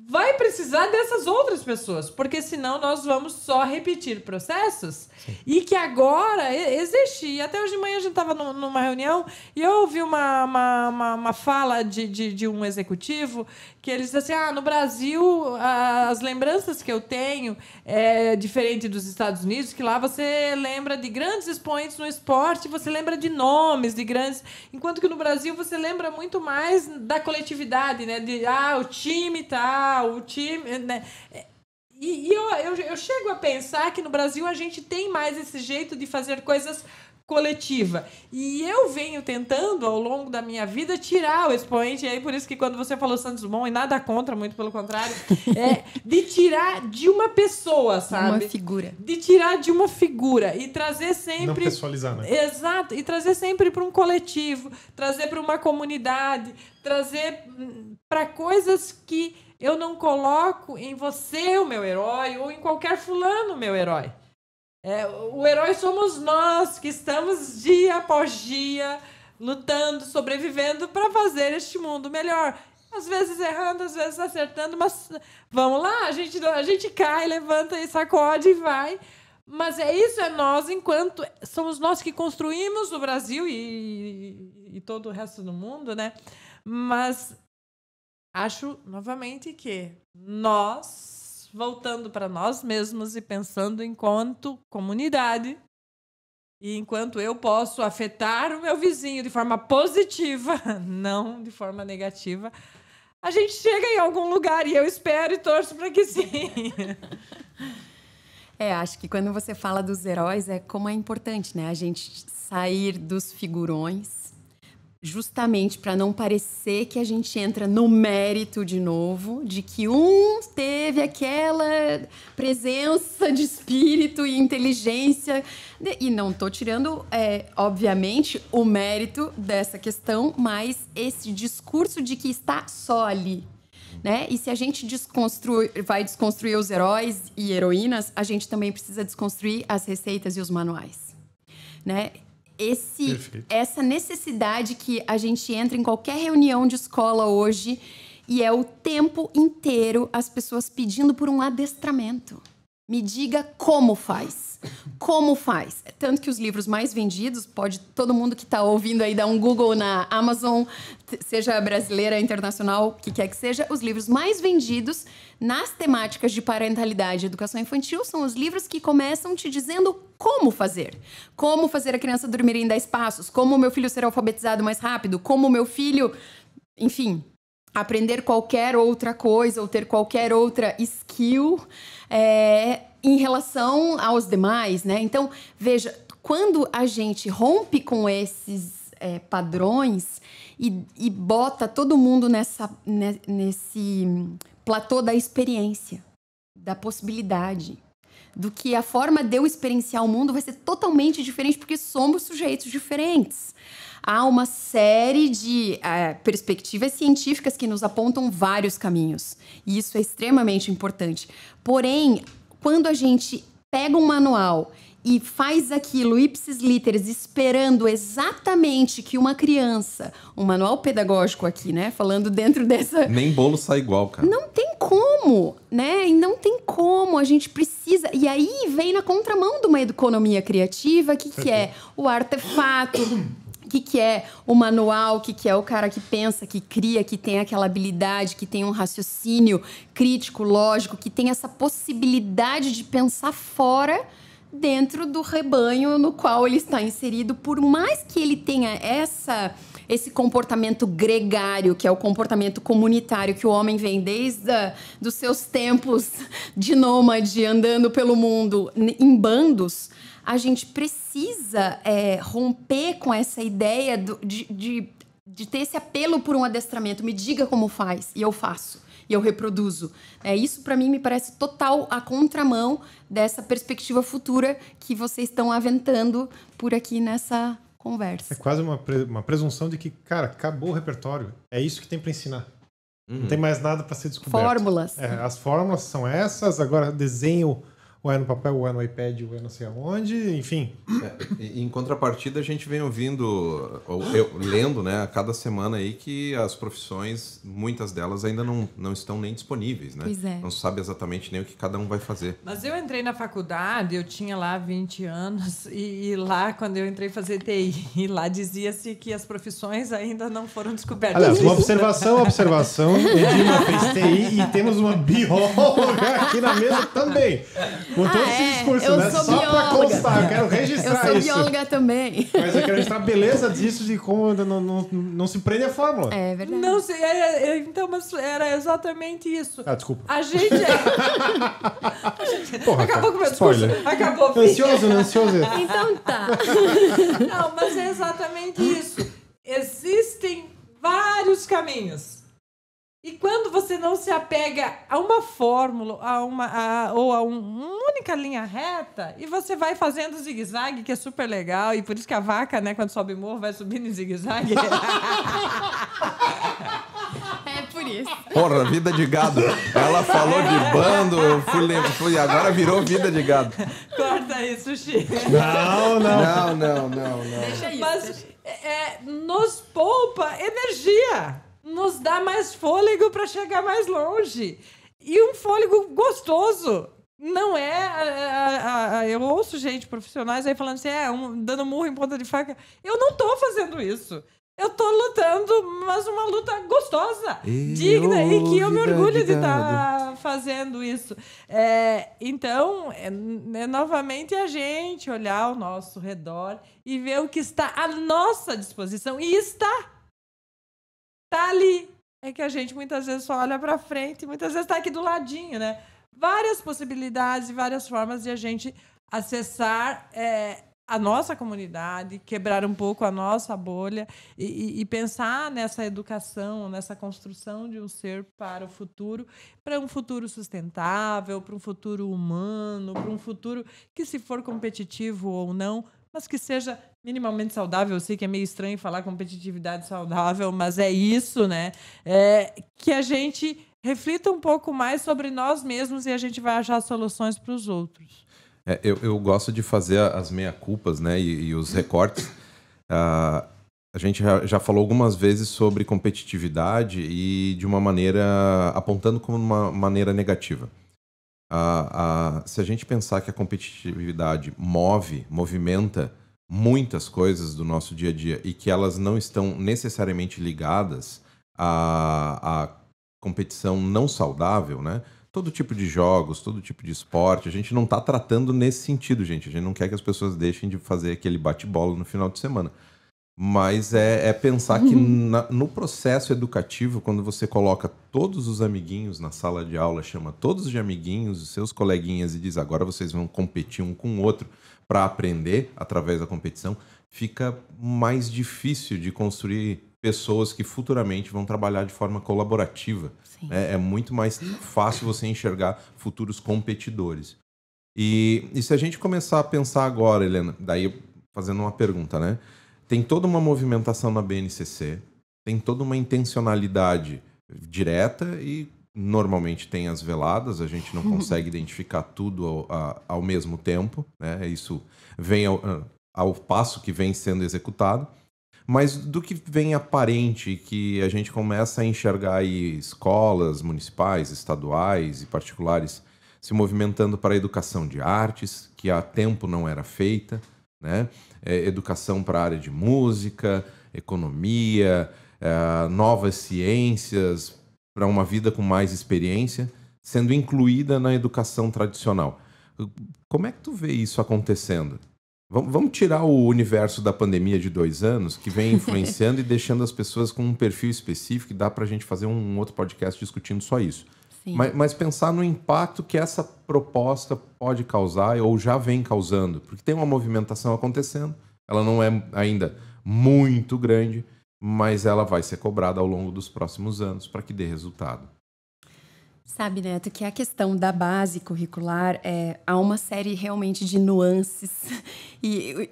C: vai precisar dessas outras pessoas, porque senão nós vamos só repetir processos. Sim. E que agora existe. E até hoje de manhã a gente estava numa reunião e eu ouvi uma fala de um executivo que ele disse assim, no Brasil as lembranças que eu tenho é diferente dos Estados Unidos, que lá você lembra de grandes expoentes no esporte, você lembra de nomes de grandes, enquanto que no Brasil você lembra muito mais da coletividade, né? De o time tal, o time, né? E eu chego a pensar que no Brasil a gente tem mais esse jeito de fazer coisas coletiva. E eu venho tentando, ao longo da minha vida, tirar o expoente, e aí por isso que quando você falou Santos Dumont, e nada contra, muito pelo contrário, de tirar de uma pessoa, sabe?
D: Uma figura.
C: De tirar de uma figura e trazer sempre...
B: Não pessoalizar, né?
C: Exato, e trazer sempre para um coletivo, trazer para uma comunidade, trazer para coisas que eu não coloco em você, o meu herói, ou em qualquer fulano, meu herói. O herói somos nós, que estamos dia após dia lutando, sobrevivendo para fazer este mundo melhor. Às vezes errando, às vezes acertando, mas vamos lá, a gente cai, levanta e sacode e vai. Mas isso é nós, enquanto somos nós que construímos o Brasil e todo o resto do mundo, né? Mas acho, novamente, que nós, voltando para nós mesmos e pensando enquanto comunidade, e enquanto eu posso afetar o meu vizinho de forma positiva, não de forma negativa, a gente chega em algum lugar e eu espero e torço para que sim.
D: Acho que quando você fala dos heróis, como é importante, né? A gente sair dos figurões, justamente para não parecer que a gente entra no mérito de novo, de que um teve aquela presença de espírito e inteligência. E não estou tirando, obviamente, o mérito dessa questão, mas esse discurso de que está só ali. Né? E se a gente vai desconstruir os heróis e heroínas, a gente também precisa desconstruir as receitas e os manuais. Né? Essa necessidade que a gente entra em qualquer reunião de escola hoje e é o tempo inteiro as pessoas pedindo por um adestramento. Me diga como faz. Como faz. Tanto que os livros mais vendidos, pode todo mundo que está ouvindo aí dar um Google na Amazon, seja brasileira, internacional, o que quer que seja, os livros mais vendidos nas temáticas de parentalidade e educação infantil são os livros que começam te dizendo como fazer. Como fazer a criança dormir em 10 passos, como o meu filho ser alfabetizado mais rápido, como o meu filho, enfim, aprender qualquer outra coisa ou ter qualquer outra skill em relação aos demais, né? Então, veja, quando a gente rompe com esses padrões e bota todo mundo nesse platô da experiência, da possibilidade, do que a forma de eu experienciar o mundo vai ser totalmente diferente porque somos sujeitos diferentes. Há uma série de perspectivas científicas que nos apontam vários caminhos. E isso é extremamente importante. Porém, quando a gente pega um manual e faz aquilo ipsis literis, esperando exatamente que uma criança... Um manual pedagógico aqui, né? Falando dentro dessa...
A: Nem bolo sai igual, cara.
D: Não tem como, né? E não tem como. A gente precisa... E aí vem na contramão de uma economia criativa, que é o artefato... O que é o manual, o que é o cara que pensa, que cria, que tem aquela habilidade, que tem um raciocínio crítico, lógico, que tem essa possibilidade de pensar fora dentro do rebanho no qual ele está inserido, por mais que ele tenha esse comportamento gregário, que é o comportamento comunitário que o homem vem desde dos seus tempos de nômade, andando pelo mundo em bandos. A gente precisa romper com essa ideia de ter esse apelo por um adestramento. Me diga como faz, e eu faço, e eu reproduzo. Isso, para mim, me parece total a contramão dessa perspectiva futura que vocês estão aventando por aqui nessa conversa.
B: É quase uma presunção de que, cara, acabou o repertório. É isso que tem para ensinar. Não tem mais nada para ser descoberto.
D: Fórmulas.
B: As fórmulas são essas, agora desenho... Ou é no papel, ou é no iPad, ou é não sei aonde, enfim.
A: Em contrapartida, a gente vem ouvindo, lendo, né, a cada semana aí que as profissões, muitas delas ainda não estão nem disponíveis, né?
D: Pois é.
A: Não se sabe exatamente nem o que cada um vai fazer.
C: Mas eu entrei na faculdade, eu tinha lá 20 anos, e lá, quando eu entrei fazer TI, lá dizia-se que as profissões ainda não foram descobertas.
B: Aliás, uma observação. Edilma fez TI e temos uma bióloga aqui na mesa também. Com todo esse discurso,
D: eu
B: né?
D: sou
B: Só
D: bióloga.
B: pra constar, eu quero registrar isso.
D: Eu sou bióloga também.
B: Mas eu quero registrar a beleza disso, de como não se prende a fórmula.
D: É verdade.
C: Não sei, então, mas era exatamente isso.
B: Desculpa.
C: A gente...
B: Porra,
C: acabou com o meu
B: spoiler.
C: discurso. Acabou.
B: Ansioso, né? Ansioso.
D: Então tá.
C: Não, mas é exatamente isso. Existem vários caminhos. E quando você não se apega a uma fórmula, ou a uma única linha reta, e você vai fazendo zigue-zague, que é super legal, e por isso que a vaca, né, quando sobe morro, vai subindo em zigue-zague.
D: É por isso.
A: Porra, vida de gado. Ela falou de bando, eu fui agora virou vida de gado.
C: Corta isso, Chico.
B: Não.
A: Não.
D: Deixa isso.
C: Mas nos poupa energia. nos dá mais fôlego para chegar mais longe. E um fôlego gostoso. Não é... eu ouço gente, profissionais aí falando assim, dando murro em ponta de faca. Eu não tô fazendo isso. Eu tô lutando, mas uma luta gostosa, digna, e que eu me orgulho de estar fazendo isso. Então, novamente a gente olhar ao nosso redor e ver o que está à nossa disposição. E está ali. É que a gente muitas vezes só olha para frente e muitas vezes está aqui do ladinho, né? Várias possibilidades e várias formas de a gente acessar a nossa comunidade, quebrar um pouco a nossa bolha e pensar nessa educação, nessa construção de um ser para o futuro, para um futuro sustentável, para um futuro humano, para um futuro que, se for competitivo ou não, mas que seja minimamente saudável. Eu sei que é meio estranho falar competitividade saudável, mas é isso, né? Que a gente reflita um pouco mais sobre nós mesmos e a gente vai achar soluções para os outros.
A: Eu gosto de fazer as meia-culpas, né, e os recortes. A gente já falou algumas vezes sobre competitividade e de uma maneira, apontando como uma maneira negativa. Se a gente pensar que a competitividade movimenta muitas coisas do nosso dia a dia e que elas não estão necessariamente ligadas à competição não saudável, né? Todo tipo de jogos, todo tipo de esporte, a gente não está tratando nesse sentido, gente. A gente não quer que as pessoas deixem de fazer aquele bate-bola no final de semana. Mas é pensar que no processo educativo, quando você coloca todos os amiguinhos na sala de aula, chama todos de amiguinhos, os seus coleguinhas, e diz agora vocês vão competir um com o outro para aprender através da competição, fica mais difícil de construir pessoas que futuramente vão trabalhar de forma colaborativa. É muito mais fácil você enxergar futuros competidores. E se a gente começar a pensar agora, Helena, daí fazendo uma pergunta, né? Tem toda uma movimentação na BNCC, tem toda uma intencionalidade direta e normalmente tem as veladas, a gente não consegue identificar tudo ao mesmo tempo, né? Isso vem ao passo que vem sendo executado. Mas do que vem aparente, que a gente começa a enxergar aí escolas municipais, estaduais e particulares se movimentando para a educação de artes, que há tempo não era feita, né? Educação para a área de música, economia, novas ciências, para uma vida com mais experiência, sendo incluída na educação tradicional. Como é que tu vê isso acontecendo? Vamos tirar o universo da pandemia de 2 anos, que vem influenciando e deixando as pessoas com um perfil específico, e dá para a gente fazer um outro podcast discutindo só isso. Mas pensar no impacto que essa proposta pode causar ou já vem causando, porque tem uma movimentação acontecendo, ela não é ainda muito grande, mas ela vai ser cobrada ao longo dos próximos anos para que dê resultado.
D: Sabe, Neto, que a questão da base curricular, há uma série realmente de nuances e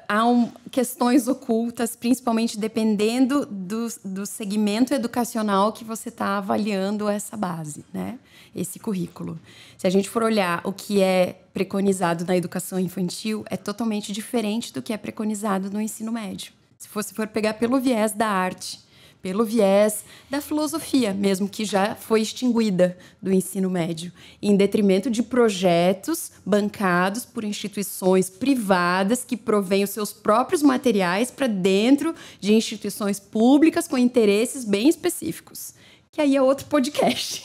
D: há questões ocultas, principalmente dependendo do segmento educacional que você está avaliando essa base, né? Esse currículo. Se a gente for olhar o que é preconizado na educação infantil, é totalmente diferente do que é preconizado no ensino médio. Se você for pegar pelo viés da arte, pelo viés da filosofia, mesmo que já foi extinguida do ensino médio, em detrimento de projetos bancados por instituições privadas que provêm os seus próprios materiais para dentro de instituições públicas com interesses bem específicos, que aí é outro podcast.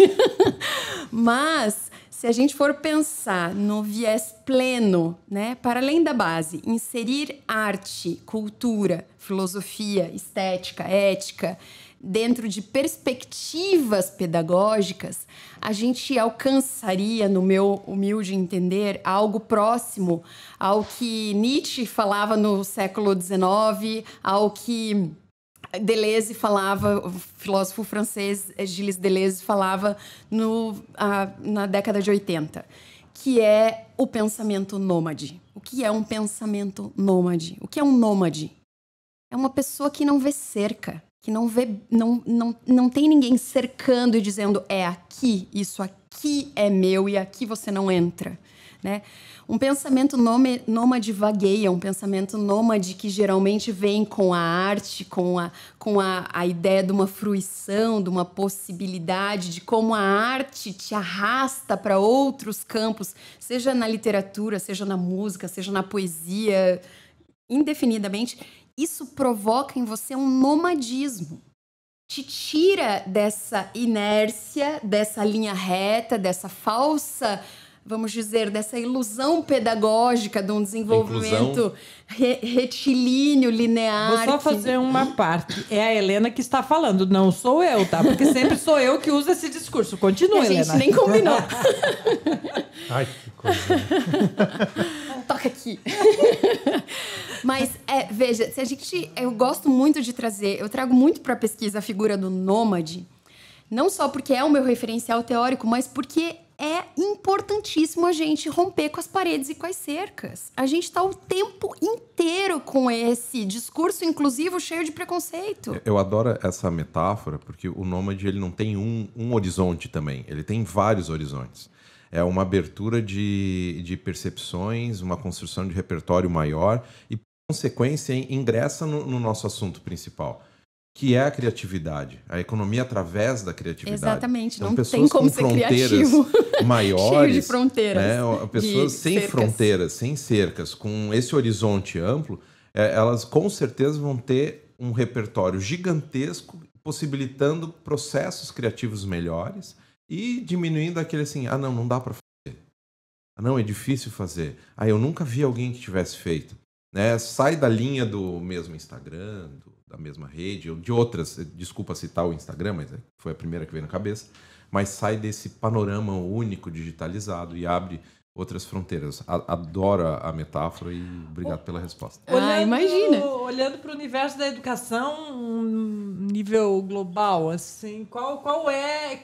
D: Mas, se a gente for pensar no viés pleno, né, para além da base, inserir arte, cultura, filosofia, estética, ética, dentro de perspectivas pedagógicas, a gente alcançaria, no meu humilde entender, algo próximo ao que Nietzsche falava no século XIX, ao que Deleuze falava, o filósofo francês Gilles Deleuze falava na década de 80, que é o pensamento nômade. O que é um pensamento nômade? O que é um nômade? É uma pessoa que não vê cerca, que não tem ninguém cercando e dizendo é aqui, isso aqui é meu e aqui você não entra. né? Um pensamento nômade vagueia, um pensamento nômade que geralmente vem com a arte, com a ideia de uma fruição, de uma possibilidade, de como a arte te arrasta para outros campos, seja na literatura, seja na música, seja na poesia, indefinidamente. Isso provoca em você um nomadismo. Te tira dessa inércia, dessa linha reta, dessa falsa, vamos dizer, dessa ilusão pedagógica de um desenvolvimento retilíneo, linear.
C: Vou só fazer uma parte. É a Helena que está falando, não sou eu, tá? Porque sempre sou eu que uso esse discurso. Continua, Helena.
D: A gente nem combinou.
B: Ai, que coisa.
D: Toca aqui. Mas, veja, eu gosto muito de trazer, eu trago muito para a pesquisa a figura do nômade, não só porque é o meu referencial teórico, mas porque é importantíssimo a gente romper com as paredes e com as cercas. A gente está o tempo inteiro com esse discurso inclusivo cheio de preconceito.
A: Eu adoro essa metáfora, porque o nômade ele não tem um horizonte também, ele tem vários horizontes. É uma abertura de percepções, uma construção de repertório maior e, por consequência, ingressa no nosso assunto principal, que é a criatividade, a economia através da criatividade.
D: Exatamente,
A: então,
D: não
A: pessoas
D: tem como
A: com
D: ser
A: fronteiras
D: criativo.
A: maiores,
D: cheio de fronteiras,
A: né? Pessoas sem
D: cercas.
A: fronteiras, sem cercas, com esse horizonte amplo, elas com certeza vão ter um repertório gigantesco, possibilitando processos criativos melhores e diminuindo aquele assim, não dá para fazer. Não, é difícil fazer. Eu nunca vi alguém que tivesse feito. Né? Sai da linha do mesmo Instagram, da mesma rede, ou de outras, desculpa citar o Instagram, mas foi a primeira que veio na cabeça, mas sai desse panorama único digitalizado e abre outras fronteiras. Adoro a metáfora e obrigado pela resposta.
D: Imagina!
C: Olhando para o universo da educação, nível global, assim,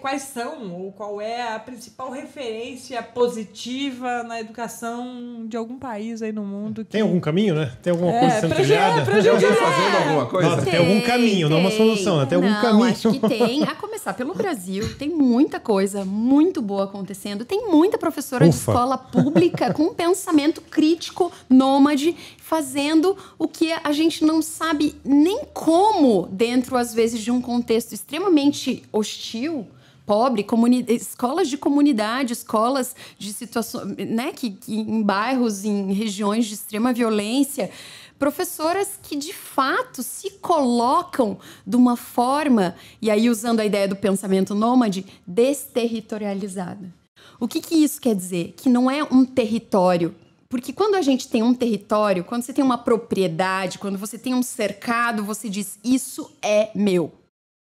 C: quais são ou qual é a principal referência positiva na educação de algum país aí no mundo?
B: Tem algum caminho, né? Tem alguma coisa sendo trilhada?
A: Tem alguém fazendo alguma coisa?
B: Nossa, tem algum caminho, não uma solução, né? Tem algum caminho.
D: Acho que tem. A começar pelo Brasil, tem muita coisa muito boa acontecendo. Tem muita professora de escola pública com um pensamento crítico, nômade, fazendo o que a gente não sabe nem como, dentro, às vezes, de um contexto extremamente hostil, pobre, escolas de comunidade, escolas de situações, né, que em bairros, em regiões de extrema violência, professoras que, de fato, se colocam de uma forma, e aí usando a ideia do pensamento nômade, desterritorializada. O que isso quer dizer? Que não é um território. Porque quando a gente tem um território, quando você tem uma propriedade, quando você tem um cercado, você diz, isso é meu.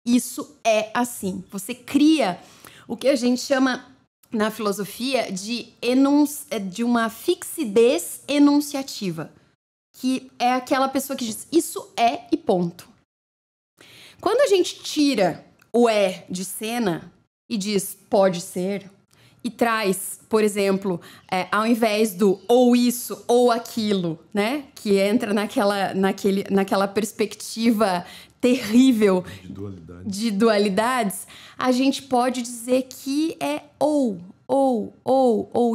D: Isso é assim. Você cria o que a gente chama, na filosofia, de uma fixidez enunciativa. Que é aquela pessoa que diz, isso é e ponto. Quando a gente tira o de cena e diz, pode ser, e traz, por exemplo, ao invés do ou isso ou aquilo, né? Que entra naquela perspectiva terrível de dualidades, a gente pode dizer que é ou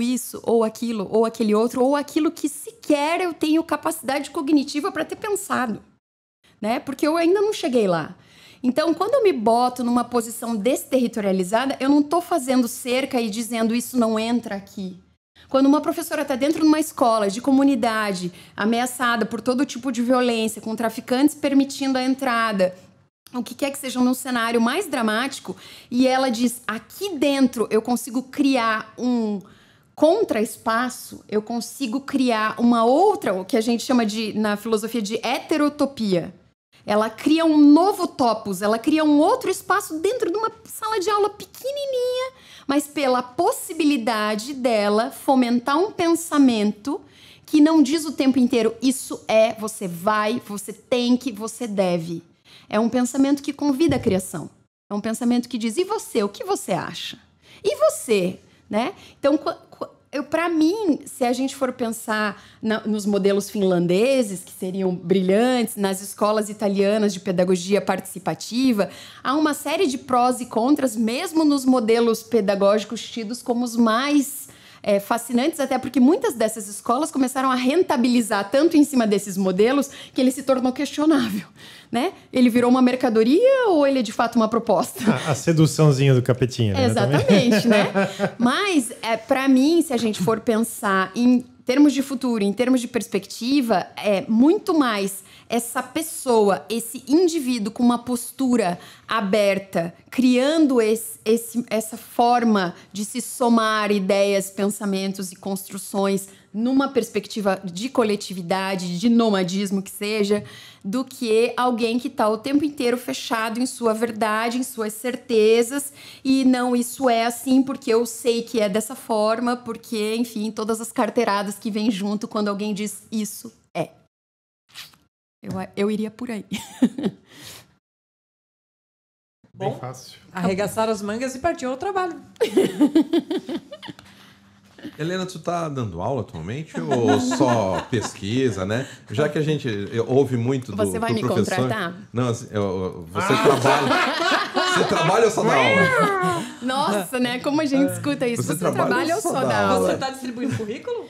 D: isso, ou aquilo, ou aquele outro, ou aquilo que sequer eu tenho capacidade cognitiva para ter pensado, né? Porque eu ainda não cheguei lá. Então, quando eu me boto numa posição desterritorializada, eu não estou fazendo cerca e dizendo isso não entra aqui. Quando uma professora está dentro de uma escola de comunidade, ameaçada por todo tipo de violência, com traficantes permitindo a entrada, o que quer que seja num cenário mais dramático, e ela diz, aqui dentro eu consigo criar um contra-espaço, eu consigo criar uma outra, o que a gente chama na filosofia de heterotopia. Ela cria um novo topos, ela cria um outro espaço dentro de uma sala de aula pequenininha, mas pela possibilidade dela fomentar um pensamento que não diz o tempo inteiro, isso é, você vai, você tem que, você deve. É um pensamento que convida a criação. É um pensamento que diz, e você, o que você acha? E você, né? Então, para mim, se a gente for pensar nos modelos finlandeses, que seriam brilhantes, nas escolas italianas de pedagogia participativa, há uma série de prós e contras, mesmo nos modelos pedagógicos tidos como os mais fascinantes, até porque muitas dessas escolas começaram a rentabilizar tanto em cima desses modelos que ele se tornou questionável, né? Ele virou uma mercadoria ou ele é de fato uma proposta?
B: A seduçãozinha do capetinha, né?
D: Exatamente, né? Mas, para mim, se a gente for pensar em termos de futuro, em termos de perspectiva, é muito mais essa pessoa, esse indivíduo com uma postura aberta, criando essa forma de se somar ideias, pensamentos e construções numa perspectiva de coletividade, de nomadismo que seja, do que alguém que está o tempo inteiro fechado em sua verdade, em suas certezas, e não, isso é assim porque eu sei que é dessa forma, porque, enfim, todas as carteiradas que vêm junto quando alguém diz isso é. Eu iria por aí.
B: Bem fácil.
C: Arregaçar as mangas e partir ao trabalho.
A: Helena, tu tá dando aula atualmente ou só pesquisa, né? Já que a gente ouve muito do professor...
D: Você vai me contratar?
A: Não, assim, você trabalha... Você trabalha ou só dá aula?
D: Nossa, né? Como a gente escuta isso. Você trabalha ou só dá aula?
C: Você tá distribuindo currículo?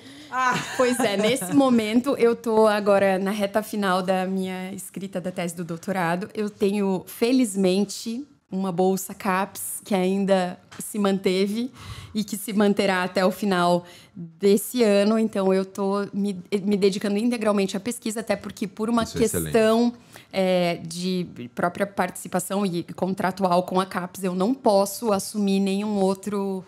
D: Pois é, nesse momento eu tô agora na reta final da minha escrita da tese do doutorado. Eu tenho, felizmente, uma bolsa CAPES que ainda se manteve e que se manterá até o final desse ano. Então, eu tô me dedicando integralmente à pesquisa, até porque por uma questão de própria participação e contratual com a CAPES, eu não posso assumir nenhum outro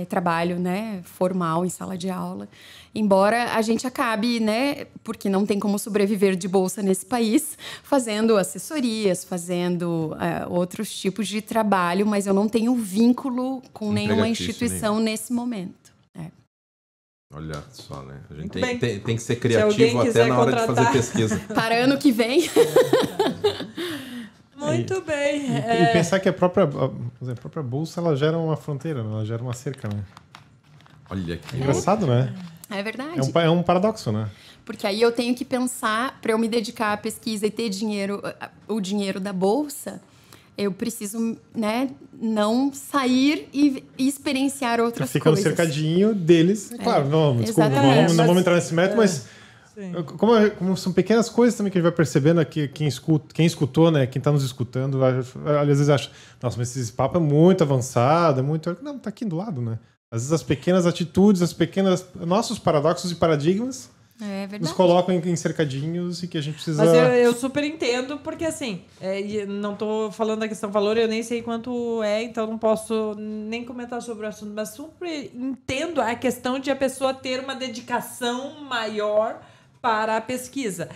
D: trabalho, né, formal em sala de aula. Embora a gente acabe, né, porque não tem como sobreviver de bolsa nesse país, fazendo assessorias, fazendo outros tipos de trabalho, mas eu não tenho vínculo com nenhuma instituição nesse momento.
A: Olha só, né? A gente tem que ser criativo até na hora de fazer pesquisa.
D: Para ano que vem.
C: Muito bem.
B: E pensar que a própria bolsa, ela gera uma fronteira, ela gera uma cerca, né?
A: Olha que
B: engraçado, né?
D: É verdade.
B: É um paradoxo, né?
D: Porque aí eu tenho que pensar, para eu me dedicar à pesquisa e ter o dinheiro da bolsa, eu preciso, né, não sair e experienciar outras
B: Fica
D: coisas.
B: no cercadinho deles. Claro, desculpa, não vamos entrar nesse método, mas como são pequenas coisas também que a gente vai percebendo, que quem escutou, né, quem está nos escutando, às vezes acha, nossa, mas esse papo é muito avançado, é muito... Não, tá aqui do lado, né? Às vezes as pequenas atitudes, nossos paradoxos e paradigmas nos colocam em cercadinhos e que a gente precisa...
C: Mas eu super entendo, porque assim, não tô falando da questão valor, eu nem sei quanto então não posso nem comentar sobre o assunto, mas super entendo a questão de a pessoa ter uma dedicação maior para a pesquisa.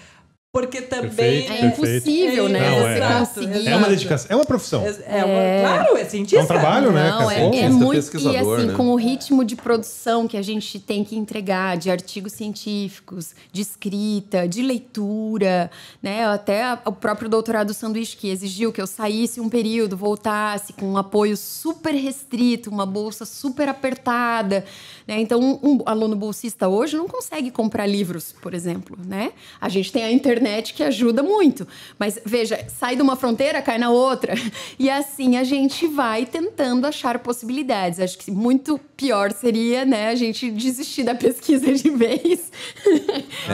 C: Porque também...
D: É impossível, né? Você conseguir...
B: É uma dedicação, é uma profissão.
C: Claro, é cientista.
B: É um trabalho, né?
D: Não, é muito... E assim, com o ritmo de produção que a gente tem que entregar, de artigos científicos, de escrita, de leitura, né? Até o próprio doutorado do sanduíche, que exigiu que eu saísse um período, voltasse com um apoio super restrito, uma bolsa super apertada, né? Então, um aluno bolsista hoje não consegue comprar livros, por exemplo, né? A gente tem a internet que ajuda muito. Mas, veja, sai de uma fronteira, cai na outra. E assim a gente vai tentando achar possibilidades. Acho que muito pior seria, né, a gente desistir da pesquisa de vez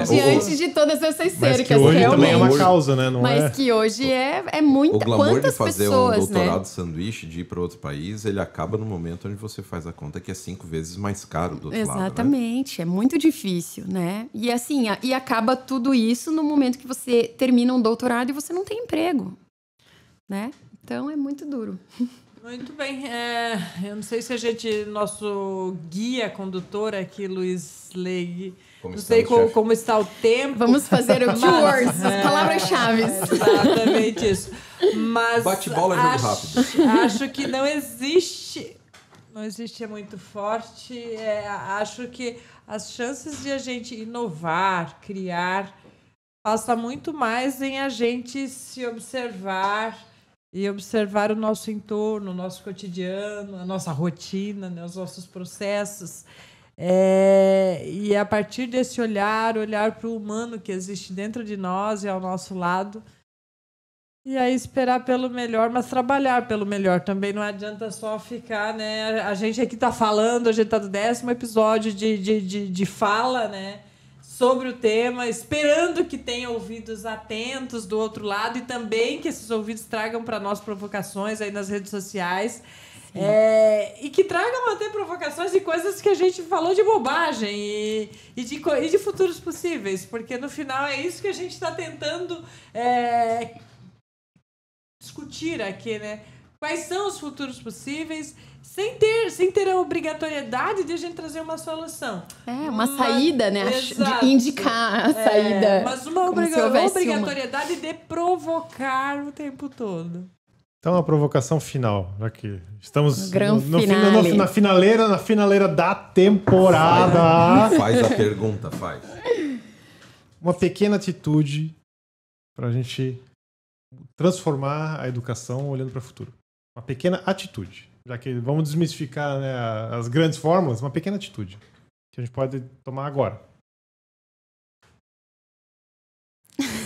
D: diante de todas essas cercas.
B: Mas que hoje
D: realmente.
B: Também é uma causa, né?
D: Mas que hoje é muita...
A: O glamour
D: Quantas
A: de fazer
D: pessoas,
A: um doutorado
D: né?
A: sanduíche, de ir para outro país, ele acaba no momento onde você faz a conta que é 5 vezes mais caro do outro lado, né?
D: Exatamente, é muito difícil, né? E assim, e acaba tudo isso no momento que você termina um doutorado e você não tem emprego, né? Então é muito duro.
C: Muito bem. Eu não sei se nosso guia condutor aqui, Luiz Leig, não sei como está o tempo.
D: Vamos fazer o keywords, as palavras-chave.
C: Exatamente isso. Mas
A: bate-bola é jogo rápido.
C: Acho que não existe é muito forte. Acho que as chances de a gente inovar, criar, passa muito mais em a gente se observar e observar o nosso entorno, o nosso cotidiano, a nossa rotina, né, os nossos processos. E a partir desse olhar para o humano que existe dentro de nós e ao nosso lado, E aí esperar pelo melhor, mas trabalhar pelo melhor também. Não adianta só ficar, né? A gente aqui está falando, a gente está no 10º episódio de fala, né? Sobre o tema, esperando que tenha ouvidos atentos do outro lado e também que esses ouvidos tragam para nós provocações aí nas redes sociais. E que tragam até provocações de coisas que a gente falou de bobagem e de futuros possíveis, porque no final é isso que a gente está tentando discutir aqui, né? Quais são os futuros possíveis, sem ter a obrigatoriedade de a gente trazer uma solução.
D: Uma saída, né? De indicar a saída.
C: Mas uma obrigatoriedade de provocar o tempo todo.
B: Então, a provocação final, já que estamos
D: na
B: finaleira da temporada.
A: Faz a pergunta, faz.
B: Uma pequena atitude para a gente transformar a educação olhando para o futuro. Uma pequena atitude. Já que vamos desmistificar, né, as grandes fórmulas, uma pequena atitude que a gente pode tomar agora.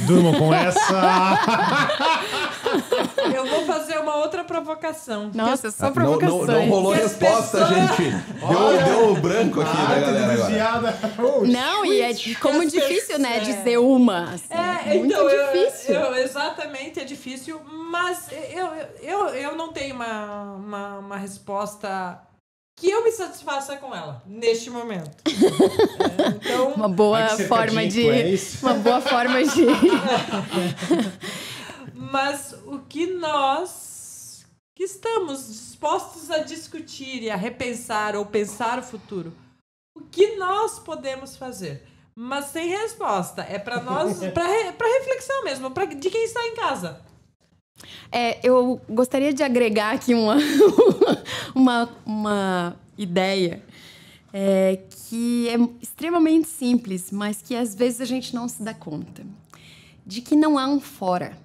B: Durmam com essa.
C: Eu vou fazer uma outra provocação.
D: Nossa, só provocação.
A: Não rolou resposta, gente. Deu branco aqui da galera.
D: Não, e é como difícil, né, dizer uma. Assim, muito
C: então,
D: difícil.
C: Exatamente, é difícil, mas eu não tenho uma resposta que eu me satisfaça com ela, neste momento. Então,
D: uma boa forma de...
C: Mas o que nós que estamos dispostos a discutir e a repensar ou pensar o futuro, o que nós podemos fazer? Mas sem resposta. É para nós, para reflexão mesmo, de quem está em casa.
D: Eu gostaria de agregar aqui uma ideia que é extremamente simples, mas que às vezes a gente não se dá conta. De que não há um fora.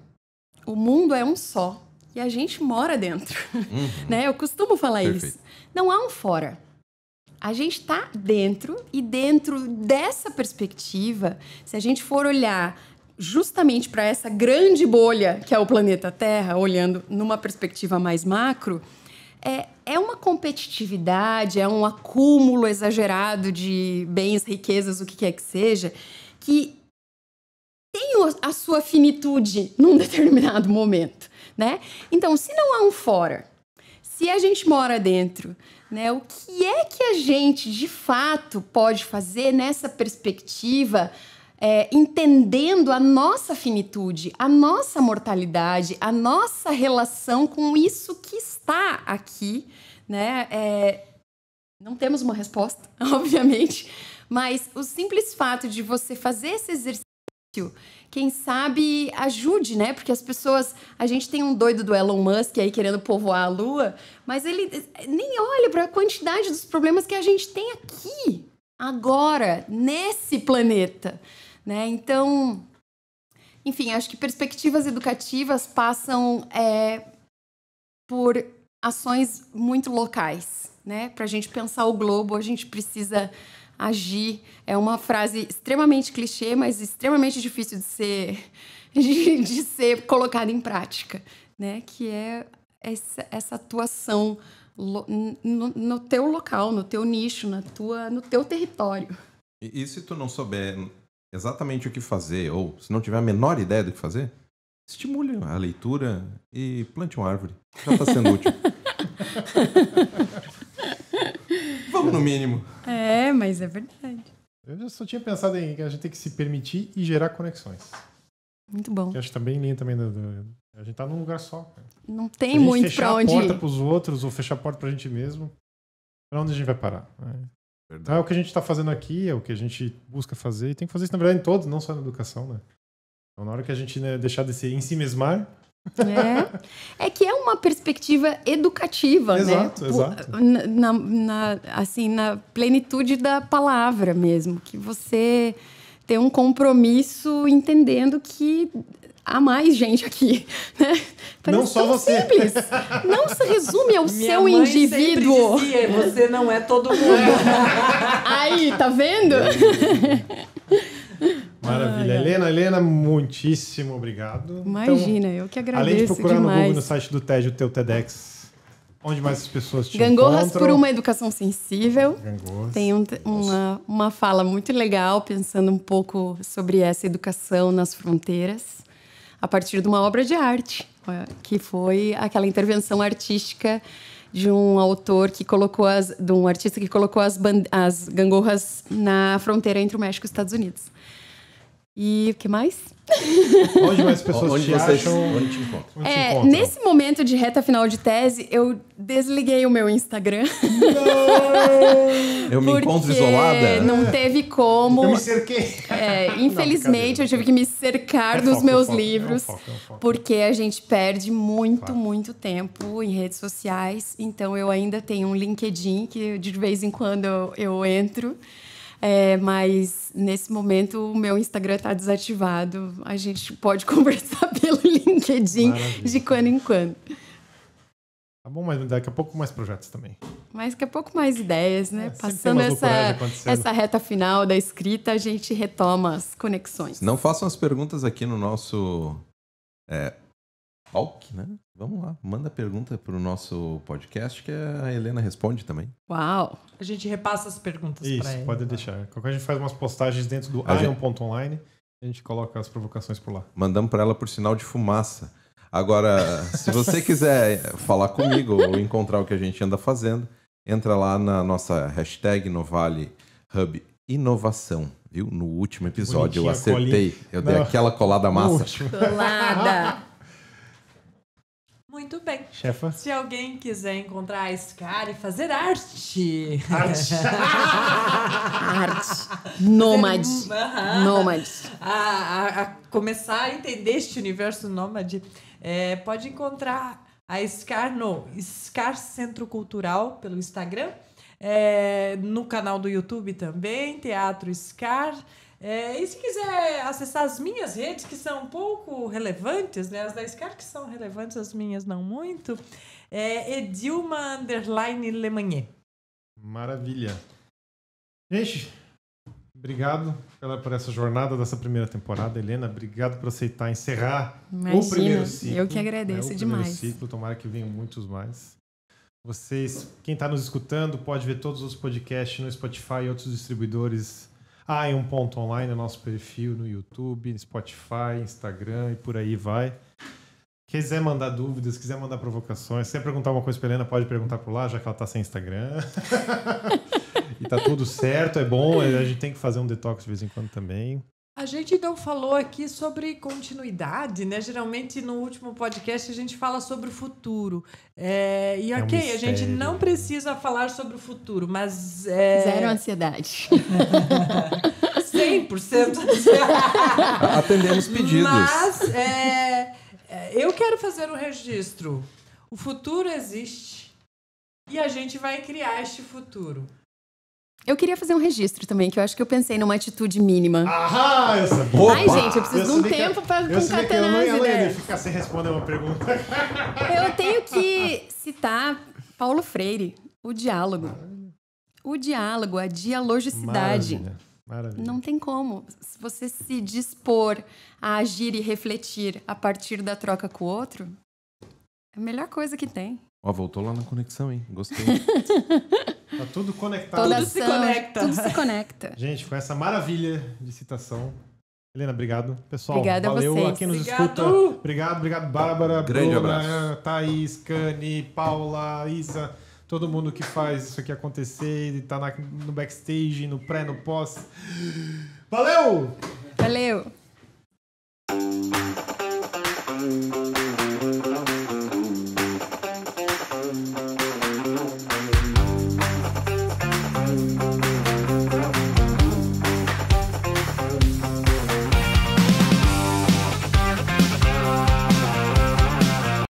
D: O mundo é um só e a gente mora dentro. Né? Eu costumo falar isso. Não há um fora. A gente está dentro e dentro dessa perspectiva, se a gente for olhar justamente para essa grande bolha que é o planeta Terra, olhando numa perspectiva mais macro, é uma competitividade, é um acúmulo exagerado de bens, riquezas, o que quer que seja, que tem a sua finitude num determinado momento, né? Então, se não há um fora, se a gente mora dentro, né, o que é que a gente, de fato, pode fazer nessa perspectiva, entendendo a nossa finitude, a nossa mortalidade, a nossa relação com isso que está aqui, né? Não temos uma resposta, obviamente, mas o simples fato de você fazer esse exercício, quem sabe ajude, né? Porque as pessoas... A gente tem um doido do Elon Musk aí querendo povoar a Lua, mas ele nem olha para a quantidade dos problemas que a gente tem aqui, agora, nesse planeta, né? Então, enfim, acho que perspectivas educativas passam por ações muito locais, né? Para a gente pensar o globo, a gente precisa agir. É uma frase extremamente clichê, mas extremamente difícil de ser colocada em prática, né? Que é essa atuação no teu local, no teu nicho, no teu território.
A: E se tu não souber exatamente o que fazer, ou se não tiver a menor ideia do que fazer, estimule a leitura e plante uma árvore. Já está sendo útil. Vamos no mínimo.
D: Mas é verdade.
B: Eu já só tinha pensado em que a gente tem que se permitir e gerar conexões.
D: Muito bom.
B: Que acho que tá bem linha também. A gente tá num lugar só. Cara.
D: Não tem muito pra onde ir.
B: Fechar a porta pros outros ou fechar a porta pra gente mesmo, pra onde a gente vai parar? Então é o que a gente tá fazendo aqui, é o que a gente busca fazer. E tem que fazer isso, na verdade, em todos, não só na educação, né? Então, na hora que a gente deixar de se ensimesmar...
D: É que é uma perspectiva educativa,
B: exato,
D: né?
B: Exato.
D: Na plenitude da palavra mesmo. Que você tem um compromisso entendendo que há mais gente aqui, né?
B: Não só você.
D: Simples. Não se resume ao seu indivíduo.
C: Dizia, você não é todo mundo.
D: Aí, tá vendo?
B: Maravilha. Helena, muitíssimo obrigado.
D: Imagina, então, eu que agradeço
B: além de procurar
D: demais.
B: no Google, no site do TED, o teu TEDx, onde mais as pessoas te
D: Gangorras
B: encontram?
D: por uma educação sensível.
B: Gangorras.
D: Tem uma fala muito legal, pensando um pouco sobre essa educação nas fronteiras, a partir de uma obra de arte, que foi aquela intervenção artística de um autor que colocou de um artista que colocou as gangorras na fronteira entre o México e os Estados Unidos. E o que mais?
B: Onde mais as pessoas te acham?
A: Onde te encontram?
D: Nesse momento de reta final de tese, eu desliguei o meu Instagram.
A: Eu me encontro isolada?
D: Não teve como.
B: Eu me cerquei.
D: Infelizmente, eu tive que me cercar dos meus livros. Porque a gente perde muito tempo em redes sociais. Então, eu ainda tenho um LinkedIn que de vez em quando eu entro. Mas nesse momento o meu Instagram está desativado. A gente pode conversar pelo LinkedIn. Maravilha. De quando em quando.
B: Tá bom, mas daqui a pouco mais projetos também.
D: Mas daqui a pouco mais ideias, né? Passando essa reta final da escrita, a gente retoma as conexões.
A: Não façam as perguntas aqui no nosso talk, né? Vamos lá, manda pergunta para o nosso podcast que a Helena responde também.
D: Uau!
C: A gente repassa as perguntas para ela.
B: Isso, pode deixar. Qualquer a gente faz umas postagens dentro do ion.online e a gente coloca as provocações por lá.
A: Mandamos para ela por sinal de fumaça. Agora, se você quiser falar comigo ou encontrar o que a gente anda fazendo, entra lá na nossa hashtag Novale Hub Inovação, viu? No último episódio eu acertei. Eu dei aquela colada massa.
D: Colada!
C: Muito bem.
B: Chefa?
C: Se alguém quiser encontrar a Scar e fazer arte.
D: Arte. Nômade. Nômade.
C: A começar a entender este universo nômade, pode encontrar a Scar no Scar Centro Cultural pelo Instagram, no canal do YouTube também, Teatro Scar. E se quiser acessar as minhas redes, que são um pouco relevantes, né? As da Scar que são relevantes, as minhas não muito, Edilma_Lemanier.
B: Maravilha. Gente, obrigado por essa jornada dessa primeira temporada. Helena, obrigado por aceitar encerrar o primeiro ciclo.
D: Eu que agradeço demais.
B: O primeiro ciclo, tomara que venham muitos mais. Vocês, quem está nos escutando, pode ver todos os podcasts no Spotify e outros distribuidores. Online é o nosso perfil no YouTube, Spotify, Instagram e por aí vai. Quiser mandar dúvidas, quiser mandar provocações, se quiser perguntar uma coisa pra Helena, pode perguntar por lá, já que ela tá sem Instagram. E tá tudo certo, é bom, a gente tem que fazer um detox de vez em quando também.
C: A gente não falou aqui sobre continuidade, né? Geralmente no último podcast a gente fala sobre o futuro. E ok, a gente não precisa falar sobre o futuro, mas...
D: Zero ansiedade.
C: 100%
A: Atendemos pedidos.
C: Mas eu quero fazer um registro. O futuro existe e a gente vai criar este futuro.
D: Eu queria fazer um registro também, que eu acho que eu pensei numa atitude mínima.
B: Eu sabia.
D: Ai, gente, eu preciso de um tempo para concatenar as ideias.
B: Eu não ia ficar sem responder uma pergunta.
D: Eu tenho que citar Paulo Freire, o diálogo. O diálogo, a dialogicidade.
B: Maravilha.
D: Não tem como. Se você se dispor a agir e refletir a partir da troca com o outro, é a melhor coisa que tem.
A: Voltou lá na conexão, hein? Gostei.
B: Tá tudo conectado.
C: Tudo se conecta.
D: Tudo se conecta.
B: Gente, com essa maravilha de citação. Helena, obrigado. Pessoal,
D: obrigada
B: valeu
D: a vocês.
B: A quem nos escuta. Obrigado, Bárbara,
A: grande
B: Bruna,
A: abraço.
B: Thaís, Cani, Paula, Isa, todo mundo que faz isso aqui acontecer, tá no backstage, no pré, no pós. Valeu!
D: Valeu!